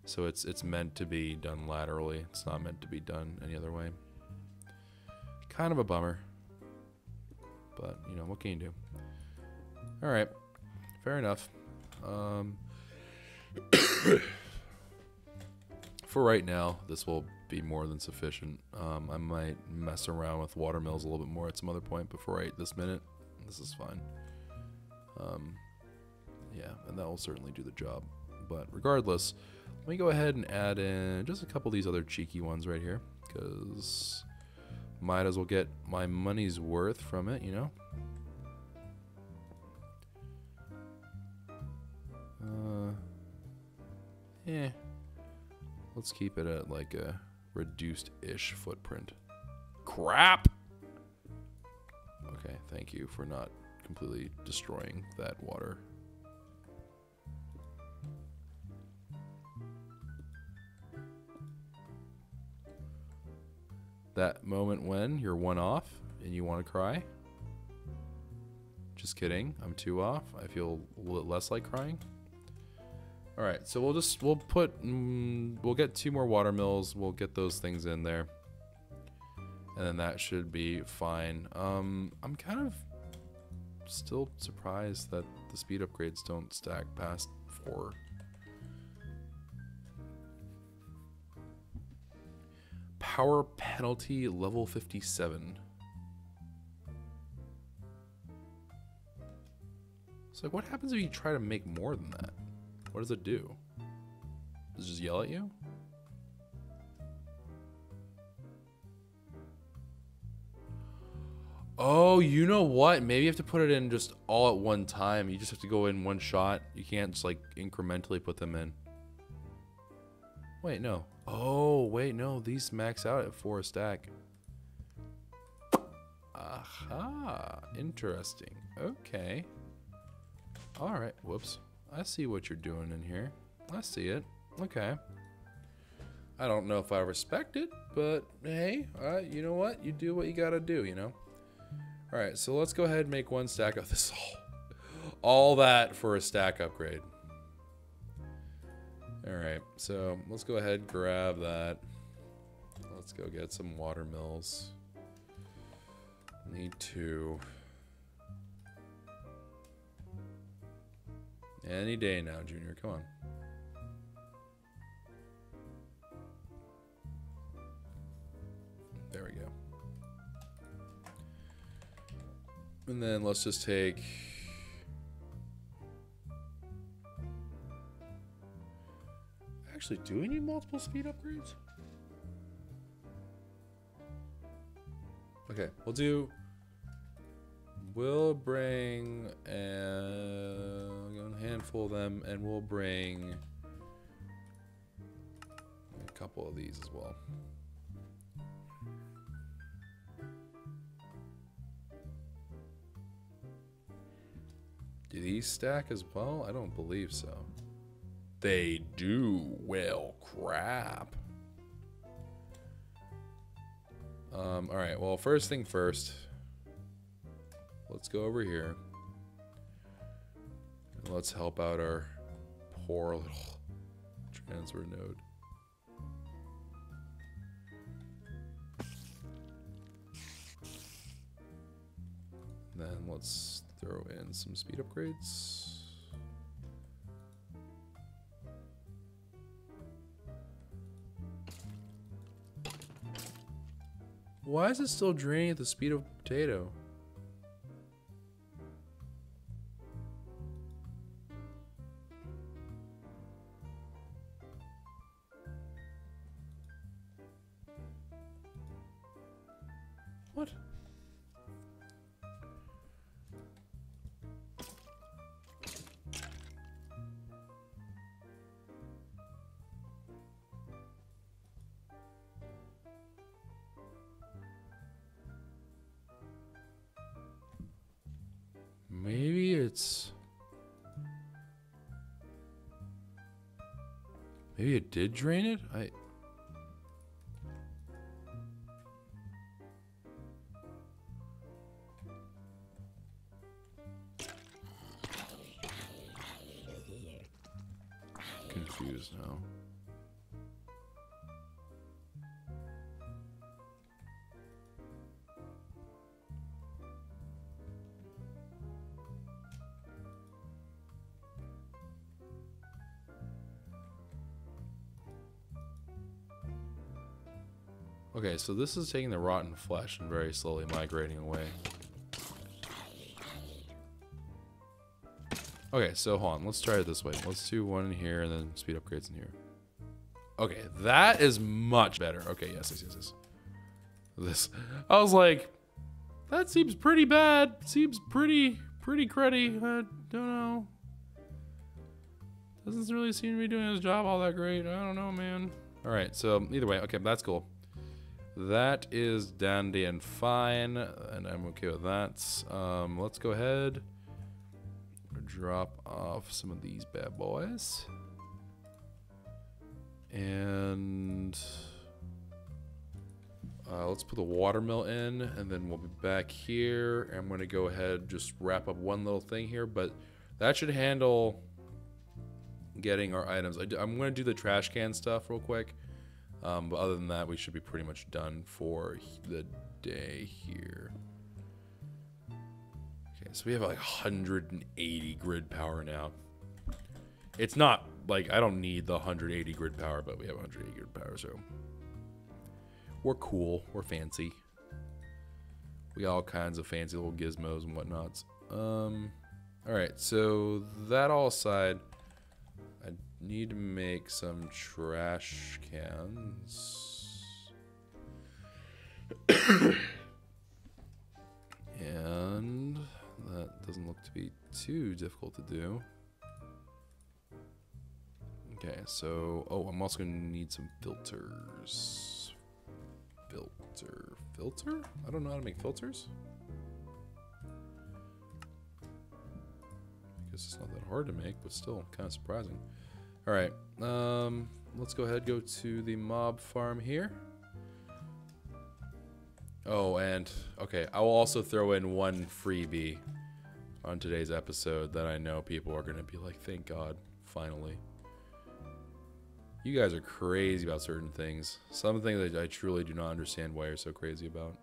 So it's meant to be done laterally. It's not meant to be done any other way. Kind of a bummer. But, you know, what can you do? Alright. Fair enough. For right now, this will be more than sufficient. I might mess around with water mills a little bit more at some other point, but for right this minute, this is fine. Yeah, and that will certainly do the job. But regardless, let me go ahead and add in just a couple of these other cheeky ones right here, because might as well get my money's worth from it, you know? Let's keep it at like a reduced-ish footprint. Crap! Okay, thank you for not completely destroying that water. That moment when you're 1 off and you want to cry. Just kidding, I'm 2 off. I feel a little less like crying. All right, so we'll get 2 more water mills. We'll get those things in there, and then that should be fine. I'm kind of still surprised that the speed upgrades don't stack past 4. Power penalty level 57. So like, what happens if you try to make more than that? What does it do? Does it just yell at you? Oh, you know what? Maybe you have to put it in just all at one time. You just have to go in one shot. You can't just like incrementally put them in. Wait, no. Oh, wait, no. These max out at 4 a stack. Aha. Interesting. Okay. Alright. Whoops. I see what you're doing in here. I see it. Okay. I don't know if I respect it, but hey, you know what? You do what you gotta do, you know? Alright, so let's go ahead and make 1 stack of this. All that for a stack upgrade. Alright, so let's go ahead and grab that. Let's go get some water mills. Need 2. Any day now, Junior. Come on. There we go. And then let's just take... Actually, do we need multiple speed upgrades? Okay, we'll bring a handful of them, and we'll bring a couple of these as well. Do these stack as well? I don't believe so. They do. Well, crap. Alright, well, first thing first. Let's go over here. And let's help out our poor little transfer node. Then let's throw in some speed upgrades. Why is it still draining at the speed of a potato? What? Maybe it's... Maybe it did drain it? Confused now. Okay, so this is taking the rotten flesh and very slowly migrating away. Okay, so hold on. Let's try it this way. Let's do one in here and then speed upgrades in here. Okay, that is much better. Okay, yes. This, I was like, that seems pretty bad. Seems pretty cruddy. I don't know. Doesn't really seem to be doing his job all that great. I don't know, man. All right, so either way, okay, that's cool. That is dandy and fine, and I'm okay with that. Let's go ahead. Drop off some of these bad boys. And let's put the watermill in, and then we'll be back here. I'm going to go ahead and just wrap up one little thing here, but that should handle getting our items. I'm going to do the trash can stuff real quick. But other than that, we should be pretty much done for the day here. Okay, so we have like 180 grid power now. It's not like I don't need the 180 grid power, but we have 180 grid power, so we're cool. We're fancy. We got all kinds of fancy little gizmos and whatnots. All right, so that all aside, I need to make some trash cans. And that doesn't look to be too difficult to do. Okay, so, oh, I'm also gonna need some filters. Filter? I don't know how to make filters. I guess it's not that hard to make, but still kind of surprising. All right, let's go ahead, go to the mob farm here. Oh, and okay, I will also throw in one freebie on today's episode that I know people are gonna be like, thank God, finally. You guys are crazy about certain things. Some things that I truly do not understand why you're so crazy about.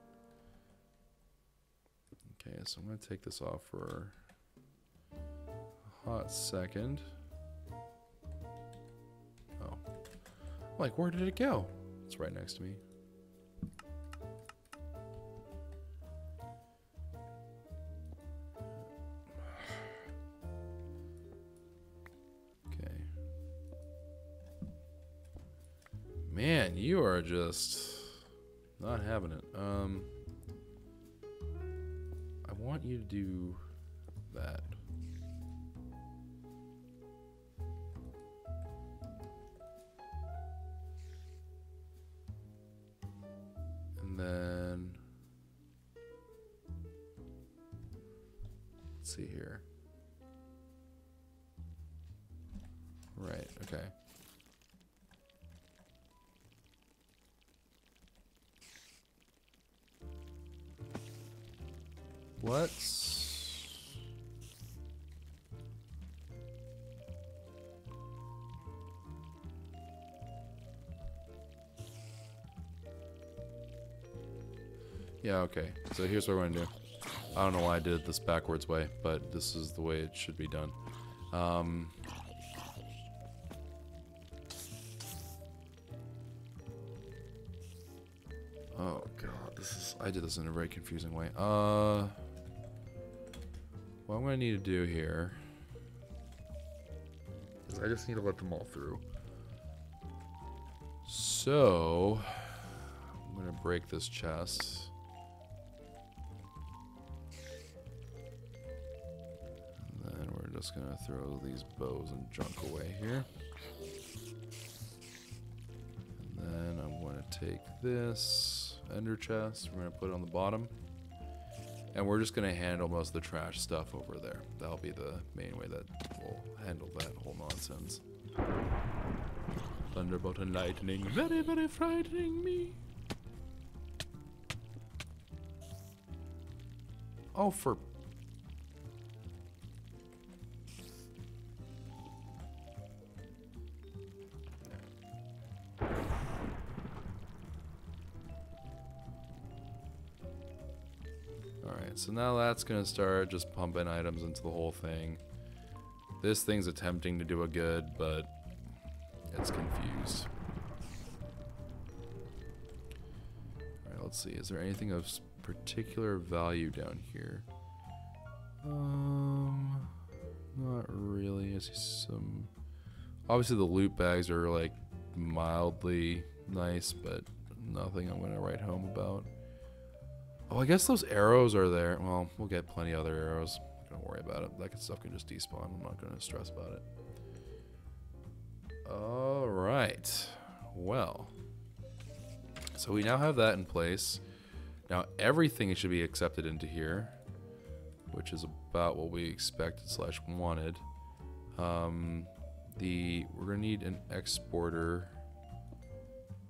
Okay, so I'm gonna take this off for a hot second. Oh. I'm like, where did it go? It's right next to me. Okay. Man, you are just not having it. I want you to do that. And then let's see here. Right, okay. Let's... Yeah, okay. So here's what we're gonna do. I don't know why I did it this backwards way, but this is the way it should be done. Oh god, I did this in a very confusing way. What I'm gonna need to do here is I just need to let them all through. So I'm gonna break this chest. And then we're just gonna throw these bows and junk away here. And then I'm gonna take this ender chest, we're gonna put it on the bottom, and we're just gonna handle most of the trash stuff over there. That'll be the main way that we'll handle that whole nonsense. Thunderbolt and lightning, very, very frightening me. Oh, for... Alright, so now that's going to start just pumping items into the whole thing. This thing's attempting to do a good, but it's confused. Alright, let's see. Is there anything of particular value down here? Not really. I see some... Obviously the loot bags are like mildly nice, but nothing I'm going to write home about. Oh, I guess those arrows are there. Well, we'll get plenty of other arrows. Don't worry about it. That stuff can just despawn. I'm not going to stress about it. Alright. Well. So we now have that in place. Now everything should be accepted into here, which is about what we expected / wanted. We're going to need an exporter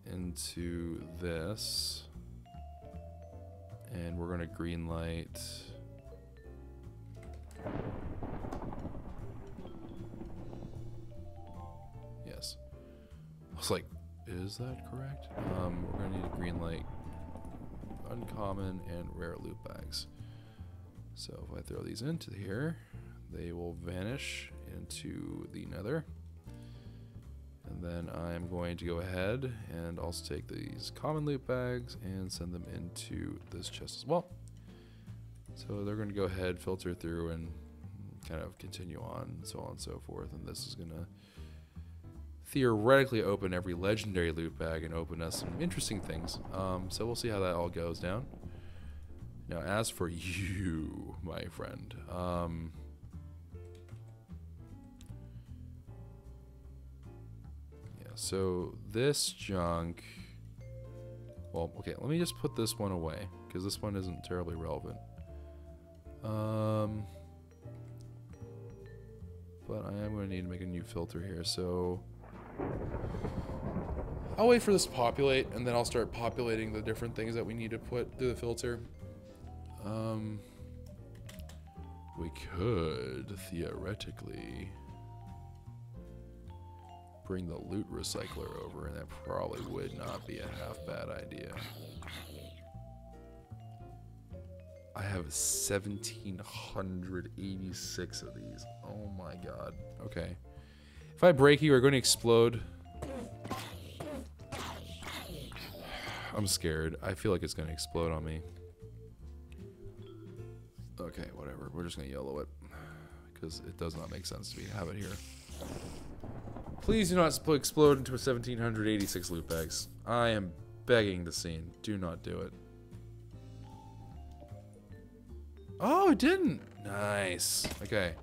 into this. And we're going to green light. Yes. I was like, is that correct? We're going to need a green light, uncommon, and rare loot bags. So if I throw these into here, they will vanish into the nether. And then I'm going to go ahead and also take these common loot bags and send them into this chest as well. So they're going to go ahead, filter through, and kind of continue on, so on and so forth. And this is going to theoretically open every legendary loot bag and open us some interesting things. So we'll see how that all goes down. Now, as for you, my friend, so this junk, well, okay, let me just put this one away because this one isn't terribly relevant. But I am going to need to make a new filter here, so I'll wait for this to populate and then I'll start populating the different things that we need to put through the filter. We could theoretically bring the loot recycler over, and that probably would not be a half bad idea. I have 1,786 of these. Oh my god. Okay. If I break you, we're going to explode. I'm scared. I feel like it's going to explode on me. Okay, whatever. We're just going to yellow it because it does not make sense to have it here. Please do not explode into a 1786 loot bags. I am begging the scene. Do not do it. Oh, it didn't. Nice. Okay.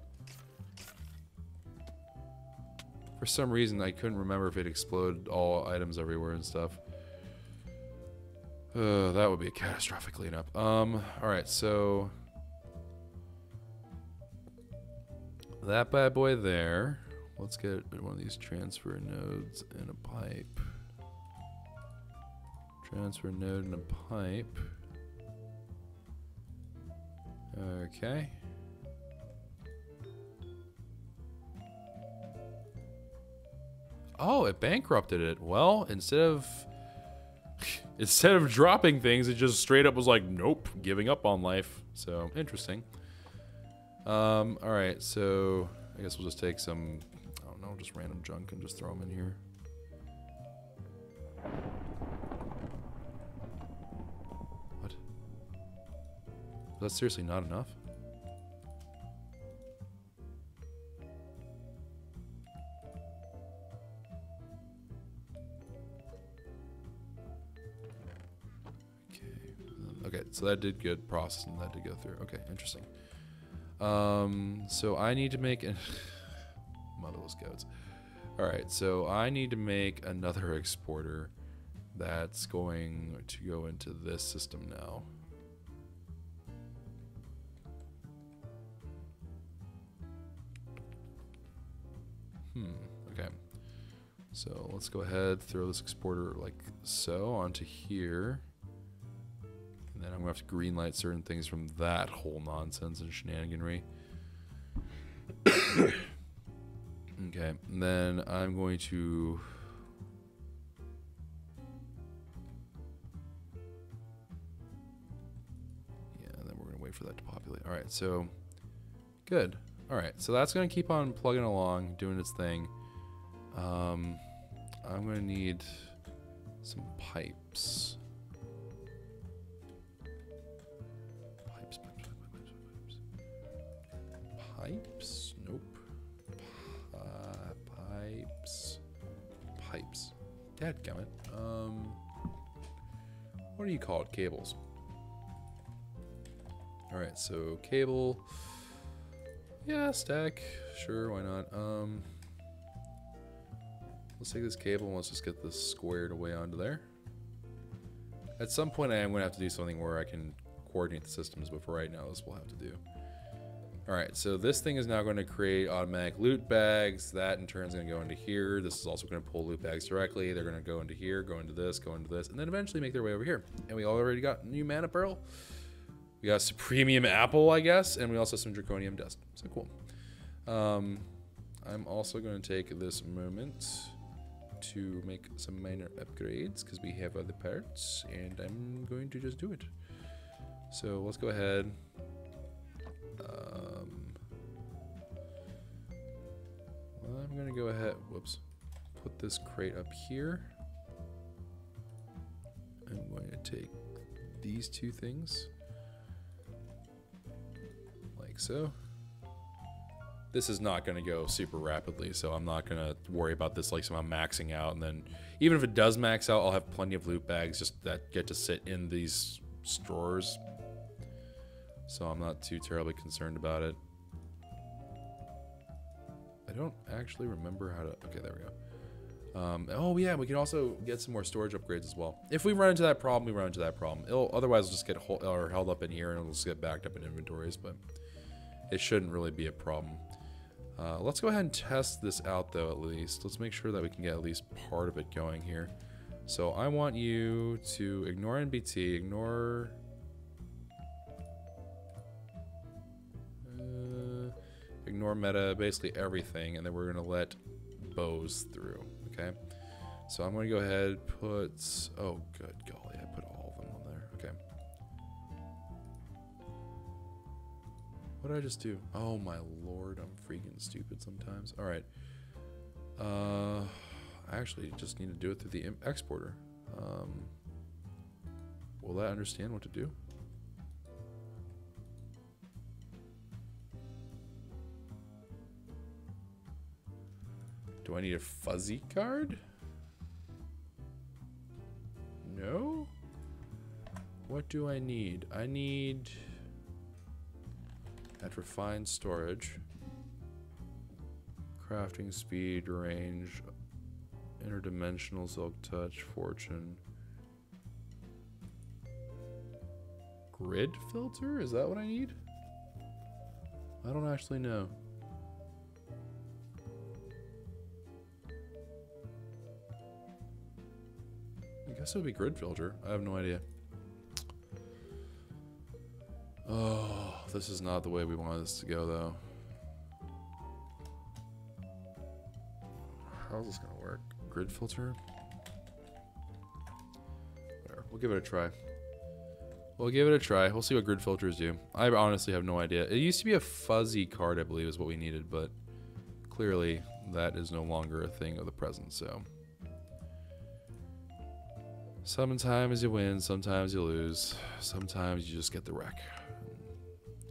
For some reason, I couldn't remember if it exploded all items everywhere and stuff. That would be a catastrophic cleanup. Alright, so... that bad boy there. Let's get one of these transfer nodes and a pipe. Transfer node and a pipe. Okay. Oh, it bankrupted it. Well, instead of dropping things, it just straight up was like, nope, giving up on life. So, interesting. Alright, so I guess we'll just take some, I don't know, just random junk and just throw them in here. What? That's seriously not enough? Okay, so that did get processed and that did go through. Okay, interesting. So I need to make an motherless goats. All right, so I need to make another exporter that's going to go into this system now. Okay. So let's go ahead, throw this exporter like so onto here. And then I'm going to have to greenlight certain things from that whole nonsense and shenaniganry. Okay, and then I'm going to... yeah, and then we're going to wait for that to populate. Alright, so... good. Alright, so that's going to keep on plugging along, doing its thing. I'm going to need some pipes. Pipes? Nope. Pipes. Dadgummit. What do you call it? Cables. Alright, so cable. Yeah, stack. Sure, why not? Let's take this cable and let's just get this squared away onto there. At some point I am going to have to do something where I can coordinate the systems, but for right now this will have to do. Alright, so this thing is now going to create automatic loot bags. That in turn is going to go into here. This is also going to pull loot bags directly. They're going to go into here, go into this, and then eventually make their way over here. And we already got new mana pearl. We got Supremium apple, I guess, and we also have some draconium dust. So cool. I'm also going to take this moment to make some minor upgrades because we have other parts, and I'm going to just do it. So let's go ahead. I'm going to go ahead, whoops, put this crate up here. I'm going to take these two things, like so. This is not going to go super rapidly, so I'm not going to worry about this like somehow maxing out. And then even if it does max out, I'll have plenty of loot bags just that get to sit in these drawers. So I'm not too terribly concerned about it. I don't actually remember how to... okay, there we go. Oh yeah, we can also get some more storage upgrades as well. If we run into that problem, we run into that problem. Otherwise, it'll just get held up in here and it'll just get backed up in inventories, but it shouldn't really be a problem. Let's go ahead and test this out though, at least. Let's make sure that we can get at least part of it going here. So I want you to ignore NBT, ignore meta, basically everything, and then we're going to let bows through, okay? So I'm going to go ahead and put, oh good golly, I put all of them on there, okay. What did I just do? Oh my lord, I'm freaking stupid sometimes. Alright. I actually just need to do it through the exporter. Will that understand what to do? Do Do I need a fuzzy card? No? What do I need? I need that refined storage, crafting speed, range, interdimensional silk touch, fortune. Grid filter? Is that what I need? I don't actually know. I guess it would be grid filter. I have no idea. Oh, this is not the way we wanted this to go, though. How's this gonna work? Grid filter? Whatever. We'll give it a try. We'll give it a try. We'll see what grid filters do. I honestly have no idea. It used to be a fuzzy card, I believe, is what we needed, but clearly that is no longer a thing of the present, so. Sometimes you win, sometimes you lose, sometimes you just get the wreck.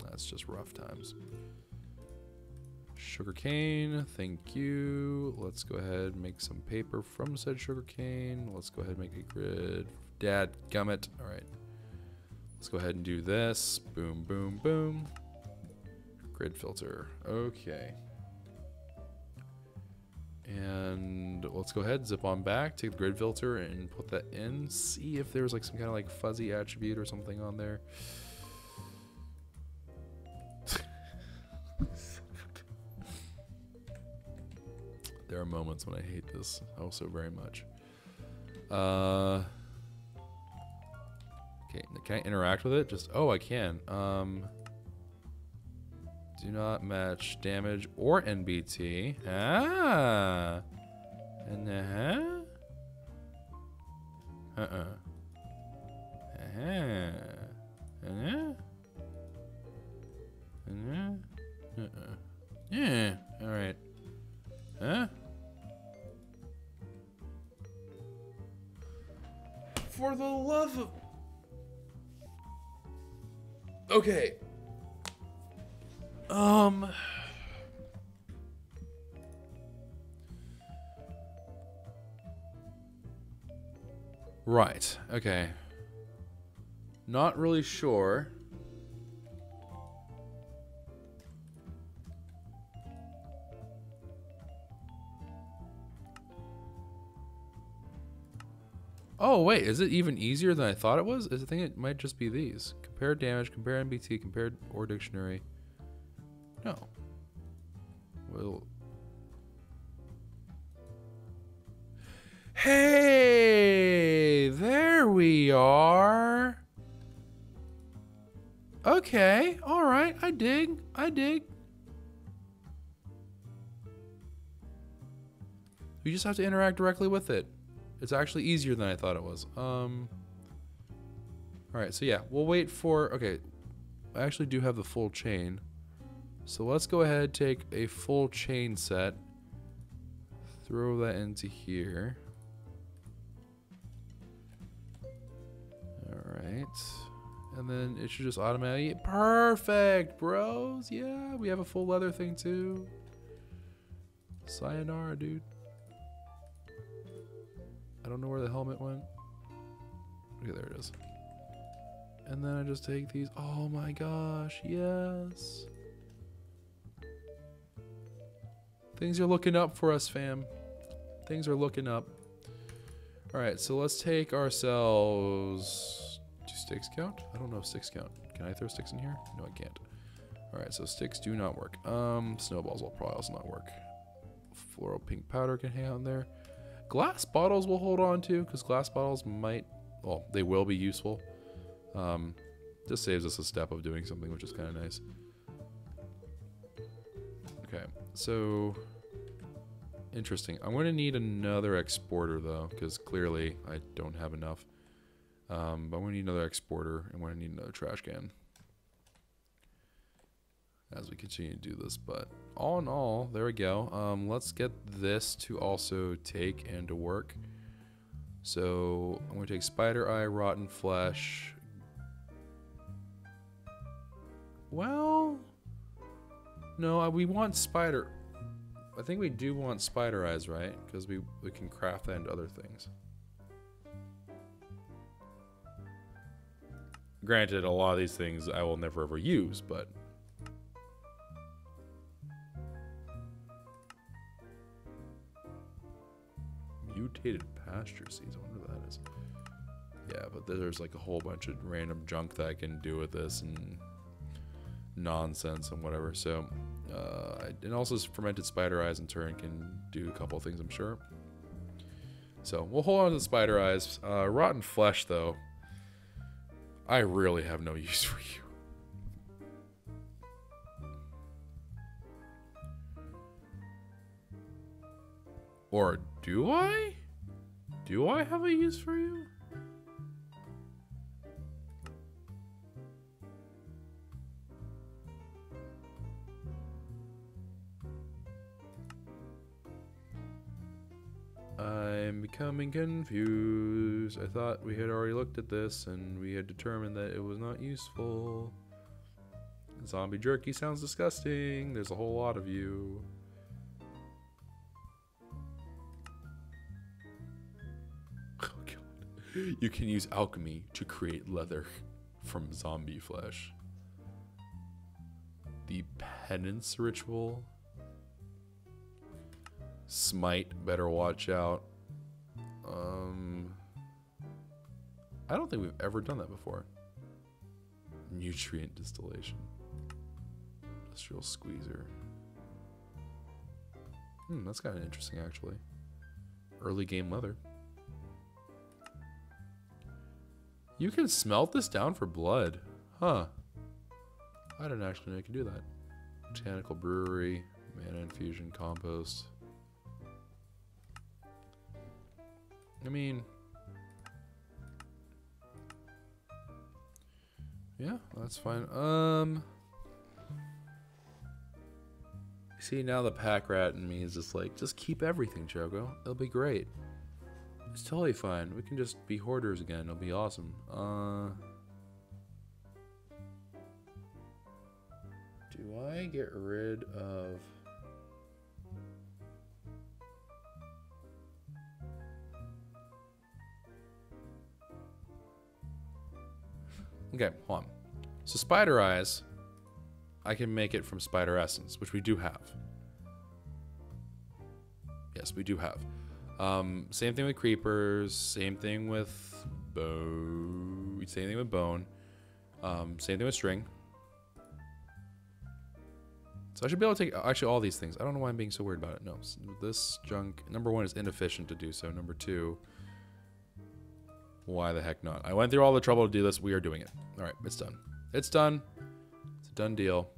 That's just rough times. Sugarcane, thank you. Let's go ahead and make some paper from said sugarcane. Let's go ahead and make a grid. Dadgummit. All right. Let's go ahead and do this. Boom, boom, boom. Grid filter. Okay. And let's go ahead, zip on back, take the grid filter and put that in. See if there's like some kind of like fuzzy attribute or something on there. There are moments when I hate this also very much. Okay, can I interact with it? Just, oh, I can. Do not match damage or NBT. Ah. And yeah. All right. Huh? For the love of... Okay. Right. Okay. Not really sure. Oh, wait. Is it even easier than I thought it was? I think it might just be these. Compare damage, compare NBT, compare or dictionary. No. Well. Hey! There we are! Okay. Alright. I dig. I dig. You just have to interact directly with it. It's actually easier than I thought it was. Alright, so yeah, we'll wait for... Okay, I actually do have the full chain. So let's go ahead, take a full chain set. Throw that into here. Alright. And then it should just automatically... Perfect, bros! Yeah, we have a full leather thing too. Sayonara, dude. I don't know where the helmet went. Okay, there it is. And then I just take these. Oh my gosh, yes. Things are looking up for us, fam. Things are looking up. Alright, so let's take ourselves... Do sticks count? I don't know if sticks count. Can I throw sticks in here? No, I can't. Alright, so sticks do not work. Snowballs will probably also not work. Floral pink powder can hang on there. Glass bottles we'll hold on to, because glass bottles might, well, they will be useful. Just saves us a step of doing something, which is kind of nice. Okay, so interesting. I'm going to need another exporter though, because clearly I don't have enough. But I'm going to need another exporter, and I'm going to need another trash can as we continue to do this. But all in all, there we go. Let's get this to also take and to work. So I'm going to take spider eye, rotten flesh. Well, no, we want spider. I think we do want spider eyes, right? Because we can craft that into other things. Granted, a lot of these things I will never ever use, but... Mutated pasture seeds, I wonder what that is. Yeah, but there's like a whole bunch of random junk that I can do with this and nonsense and whatever. So, and also fermented spider eyes in turn can do a couple of things, I'm sure. So we'll hold on to the spider eyes. Rotten flesh, though, I really have no use for you. Or do I? Do I have a use for you? I'm becoming confused. I thought we had already looked at this and we had determined that it was not useful. Zombie jerky sounds disgusting. There's a whole lot of you. Oh god. You can use alchemy to create leather from zombie flesh. The penance ritual. Smite, better watch out. I don't think we've ever done that before. Nutrient distillation. Industrial squeezer. That's kind of interesting, actually. Early game leather. You can smelt this down for blood. Huh. I didn't actually know you could do that. Botanical brewery, mana infusion, compost. I mean, yeah, that's fine. See, now the pack rat in me is just like, just keep everything, Choco. It'll be great. It's totally fine. We can just be hoarders again. It'll be awesome. Do I get rid of... Okay, hold on. So spider eyes, I can make it from spider essence, which we do have. Yes, we do have. Same thing with creepers. Same thing with bone. Same thing with bone. Same thing with string. So I should be able to take actually all these things. I don't know why I'm being so worried about it. No, this junk. Number one is inefficient to do so. Number two. Why the heck not? I went through all the trouble to do this. We are doing it. All right, it's done. It's done. It's a done deal.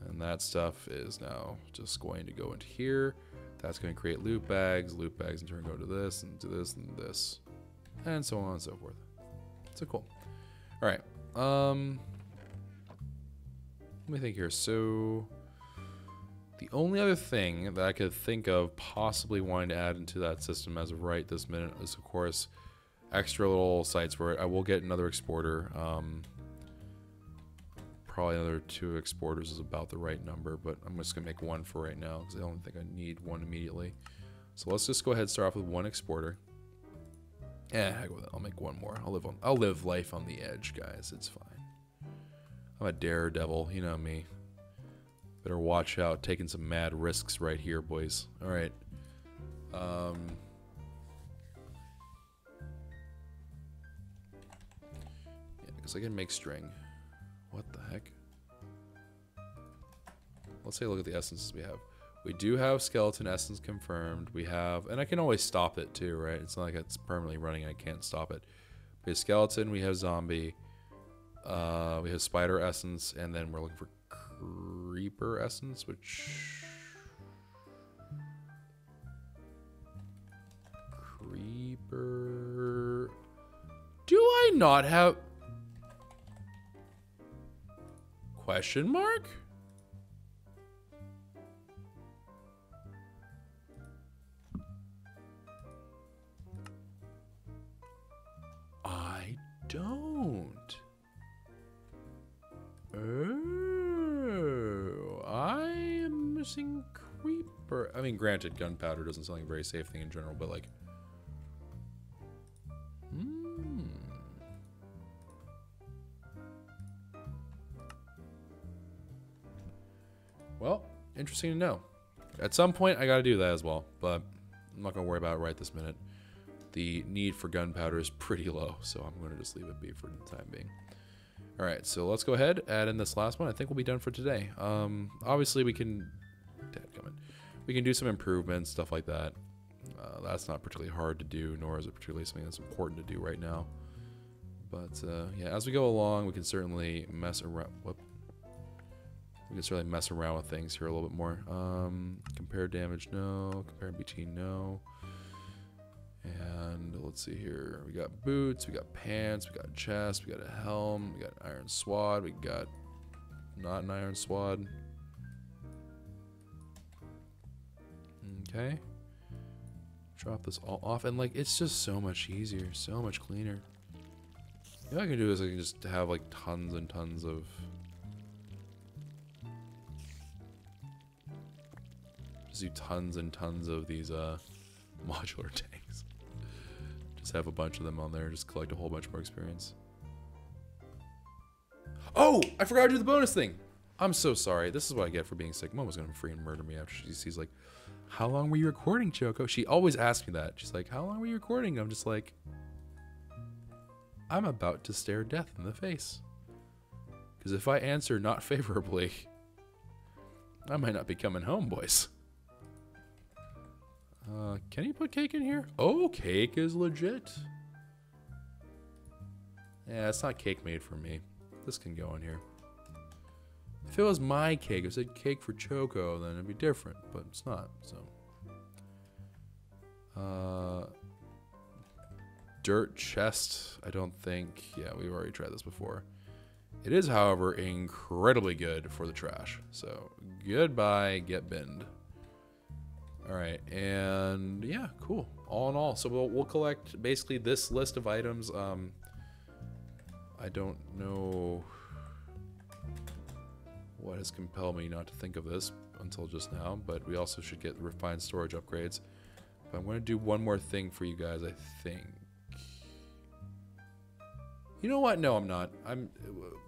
And that stuff is now just going to go into here. That's going to create loot bags. Loot bags in turn go to this and to this and this. And so on and so forth. So cool. All right. Let me think here. So the only other thing that I could think of possibly wanting to add into that system as of right this minute is, of course, extra little sites for it. I will get another exporter. Probably another 2 exporters is about the right number, but I'm just gonna make one for right now because I don't think I need one immediately. So let's just go ahead and start off with 1 exporter. Heck with it. I'll make one more. I'll live life on the edge, guys. It's fine. I'm a daredevil, you know me. Better watch out, taking some mad risks right here, boys. All right. I can make string. What the heck? Let's take a look at the essences we have. We do have skeleton essence confirmed. We have, and I can always stop it too, right? It's not like it's permanently running and I can't stop it. We have skeleton, we have zombie, we have spider essence, and then we're looking for creeper essence, which... Creeper... Do I not have... Question mark? I don't. Oh, I am missing creeper mean, granted, gunpowder doesn't sound like a very safe thing in general, but like... Well, interesting to know. At some point, I gotta do that as well, but I'm not gonna worry about it right this minute. The need for gunpowder is pretty low, so I'm gonna just leave it be for the time being. Alright, so let's go ahead, add in this last one. I think we'll be done for today. Obviously, we can do some improvements, stuff like that. That's not particularly hard to do, nor is it particularly something that's important to do right now. But, yeah, as we go along, we can certainly mess around... We can certainly mess around with things here a little bit more. Compare damage, no. Compare BT, no. And let's see here. We got boots, we got pants, we got chest, we got a helm, we got an iron swad, we got not an iron swad. Okay. Drop this all off, and like it's just so much easier, so much cleaner. What I can do is I can just have like tons and tons of do tons and tons of these modular tanks. Just have a bunch of them on there, just collect a whole bunch more experience. Oh, I forgot to do the bonus thing. I'm so sorry. This is what I get for being sick. Mom was gonna freaking murder me after she sees like, how long were you recording, Choco? She always asks me that. She's like, how long were you recording? I'm just like, I'm about to stare death in the face. Because if I answer not favorably, I might not be coming home, boys. Can you put cake in here? Oh, cake is legit. Yeah, it's not cake made for me. This can go in here. If it was my cake, if it said cake for Choco, then it'd be different, but it's not, so. Dirt chest, I don't think. Yeah, we've already tried this before. It is, however, incredibly good for the trash. So, goodbye, get binned. Alright, and yeah, cool. All in all, so we'll collect basically this list of items. I don't know what has compelled me not to think of this until just now, but we also should get refined storage upgrades. But I'm going to do one more thing for you guys, I think. You know what? No, I'm not.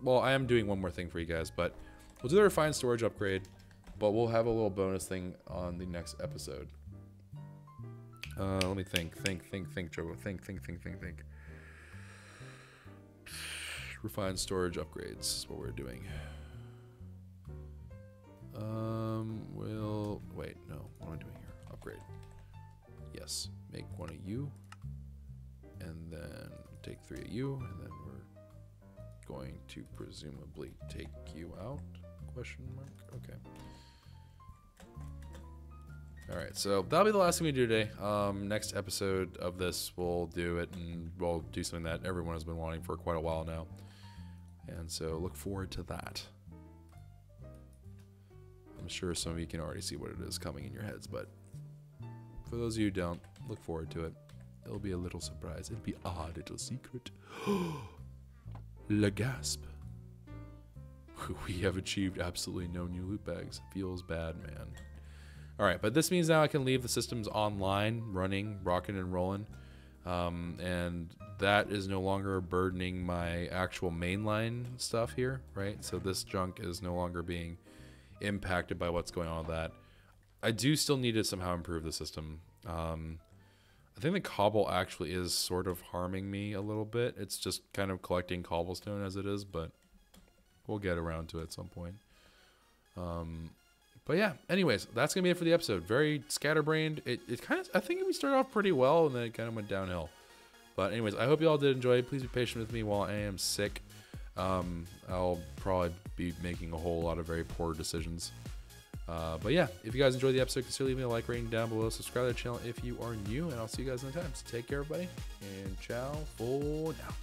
Well, I am doing one more thing for you guys, but we'll do the refined storage upgrade. But we'll have a little bonus thing on the next episode. Let me think, Joe. Think. Refined storage upgrades is what we're doing. Wait, no. What am I doing here? Upgrade. Yes. Make one of you. And then take 3 of you. And then we're going to presumably take you out? Question mark? Okay. Alright, so that'll be the last thing we do today. Next episode of this, we'll do it, and we'll do something that everyone has been wanting for quite a while now. And so look forward to that. I'm sure some of you can already see what it is coming in your heads, but for those of you who don't, look forward to it. It'll be a little surprise. It'll be a little secret. Le gasp. We have achieved absolutely no new loot bags. Feels bad, man. Alright, but this means now I can leave the systems online, running, rocking and rolling. And that is no longer burdening my actual mainline stuff here, right? So this junk is no longer being impacted by what's going on with that. I do still need to somehow improve the system. I think the cobble actually is sort of harming me a little bit. It's just kind of collecting cobblestone as it is, but we'll get around to it at some point. But yeah, anyways, that's gonna be it for the episode. Very scatterbrained. It kind of, I think we started off pretty well and then it kind of went downhill. But anyways, I hope you all did enjoy. Please be patient with me while I am sick. I'll probably be making a whole lot of very poor decisions. But yeah, if you guys enjoyed the episode, consider leaving a like rating down below. Subscribe to the channel if you are new, and I'll see you guys next time. So take care, everybody, and ciao for now.